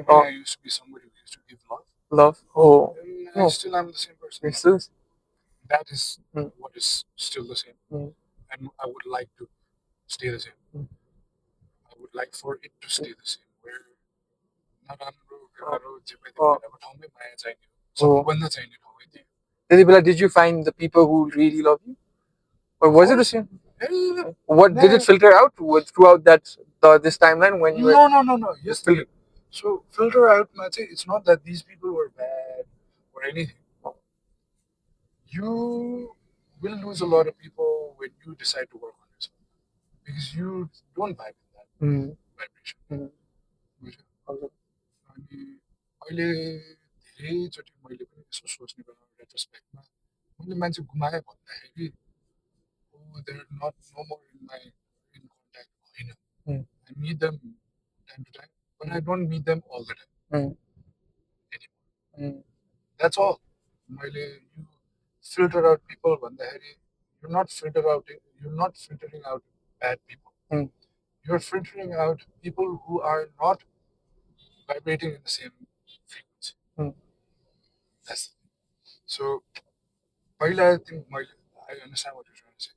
S1: I used to be somebody who used to give love.
S2: Love. Oh.
S1: And I still am the same person.
S2: You're still.
S1: That is what is still the same. And I would like to stay the same. I would like for it to stay the same. Where
S2: did you find the people who really love you? Or was it the same? What did it filter out throughout this timeline when you were?
S1: No. Yes, so filter out, it's not that these people were bad or anything. You will lose a lot of people when you decide to work on yourself because you don't vibe in that vibration. अहिले धेरैचोटि मैले पनि यसो सोच्ने बेला रेट्रोस्पेक्टमा मैले मान्छे गुमाएँ भन्दाखेरि they're not no more in my in contact होइन I meet them time to time, but I don't meet them all the time anymore. That's all. You filter out people भन्दाखेरि you're not filtering out bad people. You're filtering out people who are not vibrating in the same frequency. That's so. I think I understand what you're trying to say.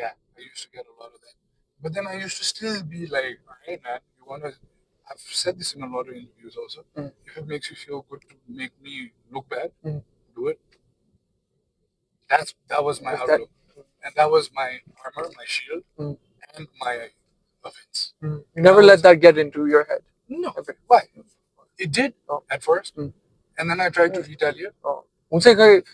S1: Yeah, I used to get a lot of that, but then I used to still be like, hey man, you wanna? I've said this in a lot of interviews also. If it makes you feel good to make me look bad, do it. That was my outlook, and that was my armor, my shield, and my offense. You never let that get into your head. No. Why? It did at first, and then I tried to retaliate. What's happening?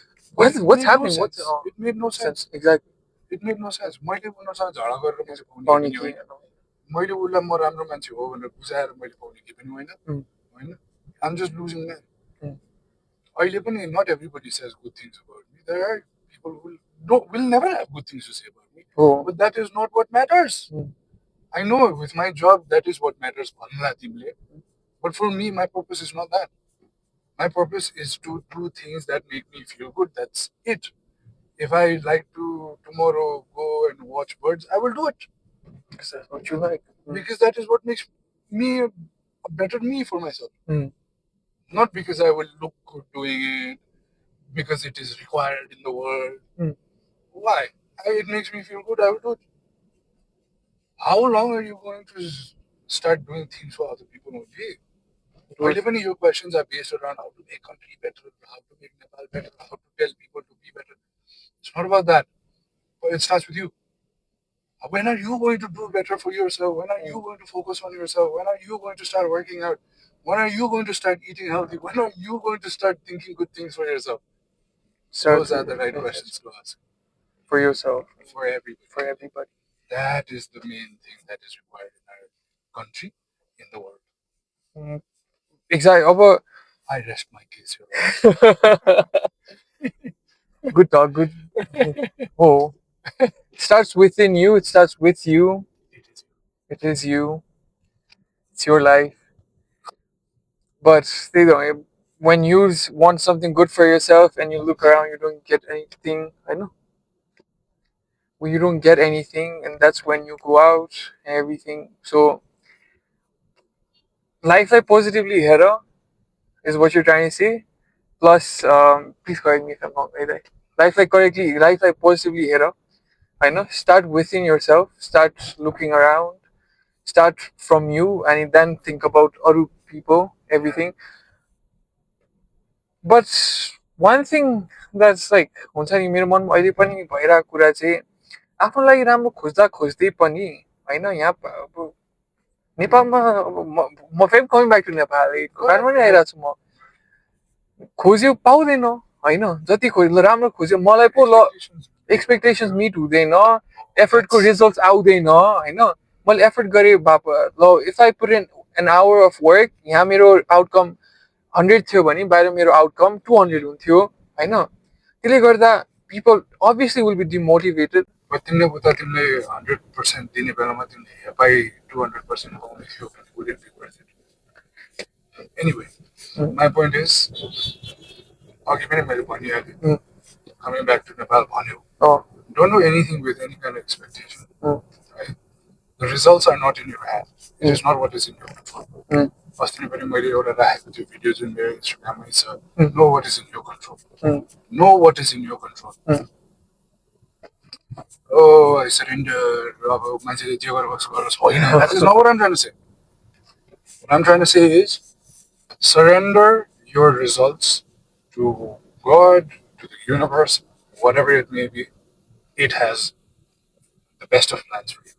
S1: It made no sense. Exactly. It made no sense. मैले उनीसँग झगडा गरेर मैले पाउने केही पनि होइन। मैले उसलाई म राम्रो मान्छे हो भनेर बुझाएर मैले पाउने केही पनि होइन। होइन? I'm just losing that. अहिले पनि not everybody says good things about me. There are people who will never have good things to say about me. But that is not what matters. I know with my job that is what matters. But for me, my purpose is not that. My purpose is to do things that make me feel good. That's it. If I like to tomorrow go and watch birds, I will do it. Because that's what you like. Because that is what makes me a better me for myself. Not because I will look good doing it, because it is required in the world. Why? It makes me feel good, I will do it. How long are you going to start doing things for other people only? Even your questions are based around how to make country better, how to make Nepal better, how to tell people to be better. It's not about that. But it starts with you. When are you going to do better for yourself? When are you going to focus on yourself? When are you going to start working out? When are you going to start eating healthy? When are you going to start thinking good things for yourself? Those are the right questions to ask. For yourself. For everybody. For everybody. That is the main thing that is required in our country, in the world. Exactly. I rest my case here. Good talk, good. Oh. It starts within you, it starts with you. It is you. It's your life. But when you want something good for yourself and you look around, you don't get anything. I know. When you don't get anything, and that's when you go out and everything. So, life like positively hera is what you're trying to say. Plus, please correct me if I'm wrong. Life like correctly, life like positively hera. I know. Start within yourself. Start looking around. Start from you, and then think about other people, everything. But one thing that's like हुन्छ नि मेरो मनमा अहिले पनि भइरहेको कुरा चाहिँ आफ्नो लागि राम्रो खोज्दा खोज्दै पनि होइन यहाँ अब नेपालमा म फेरि coming back to Nepal Kathmandu पनि आइरहेको छु म खोज्यो पाउँदैन होइन जति खोज्यो राम्रो खोज्यो मलाई पो ल एक्सपेक्टेसन्स मिट हुँदैन एफर्टको रिजल्ट्स आउँदैन होइन मैले एफर्ट गरेँ बापा ल if I put an hour of work यहाँ मेरो आउटकम 100 थियो भने बाहिर मेरो आउटकम 200 हुन्थ्यो होइन त्यसले गर्दा people obviously will be demotivated. But तिमीले 100% दिने बेलामा तिमीले हेपाई 200% पाउने थियो भने would it be worth it? Anyway, my point is अघि पनि मैले भनिहालेँ coming back to Nepal भन्यो don't do anything with any kind of expectation. Right? The results are not in your hand. It is not what is in your control. अस्ति पनि मैले एउटा राखेको त्यो भिडियो जुन मेरो इन्स्टाग्राममै छ know what is in your control. Know what is in your control. Oh, I surrender. मान्छेले जे गरोस् गरोस् होइन. That is not what I'm trying to say. What I'm trying to say is surrender your results to God, to the universe, whatever it may be. It has the best of plans for you.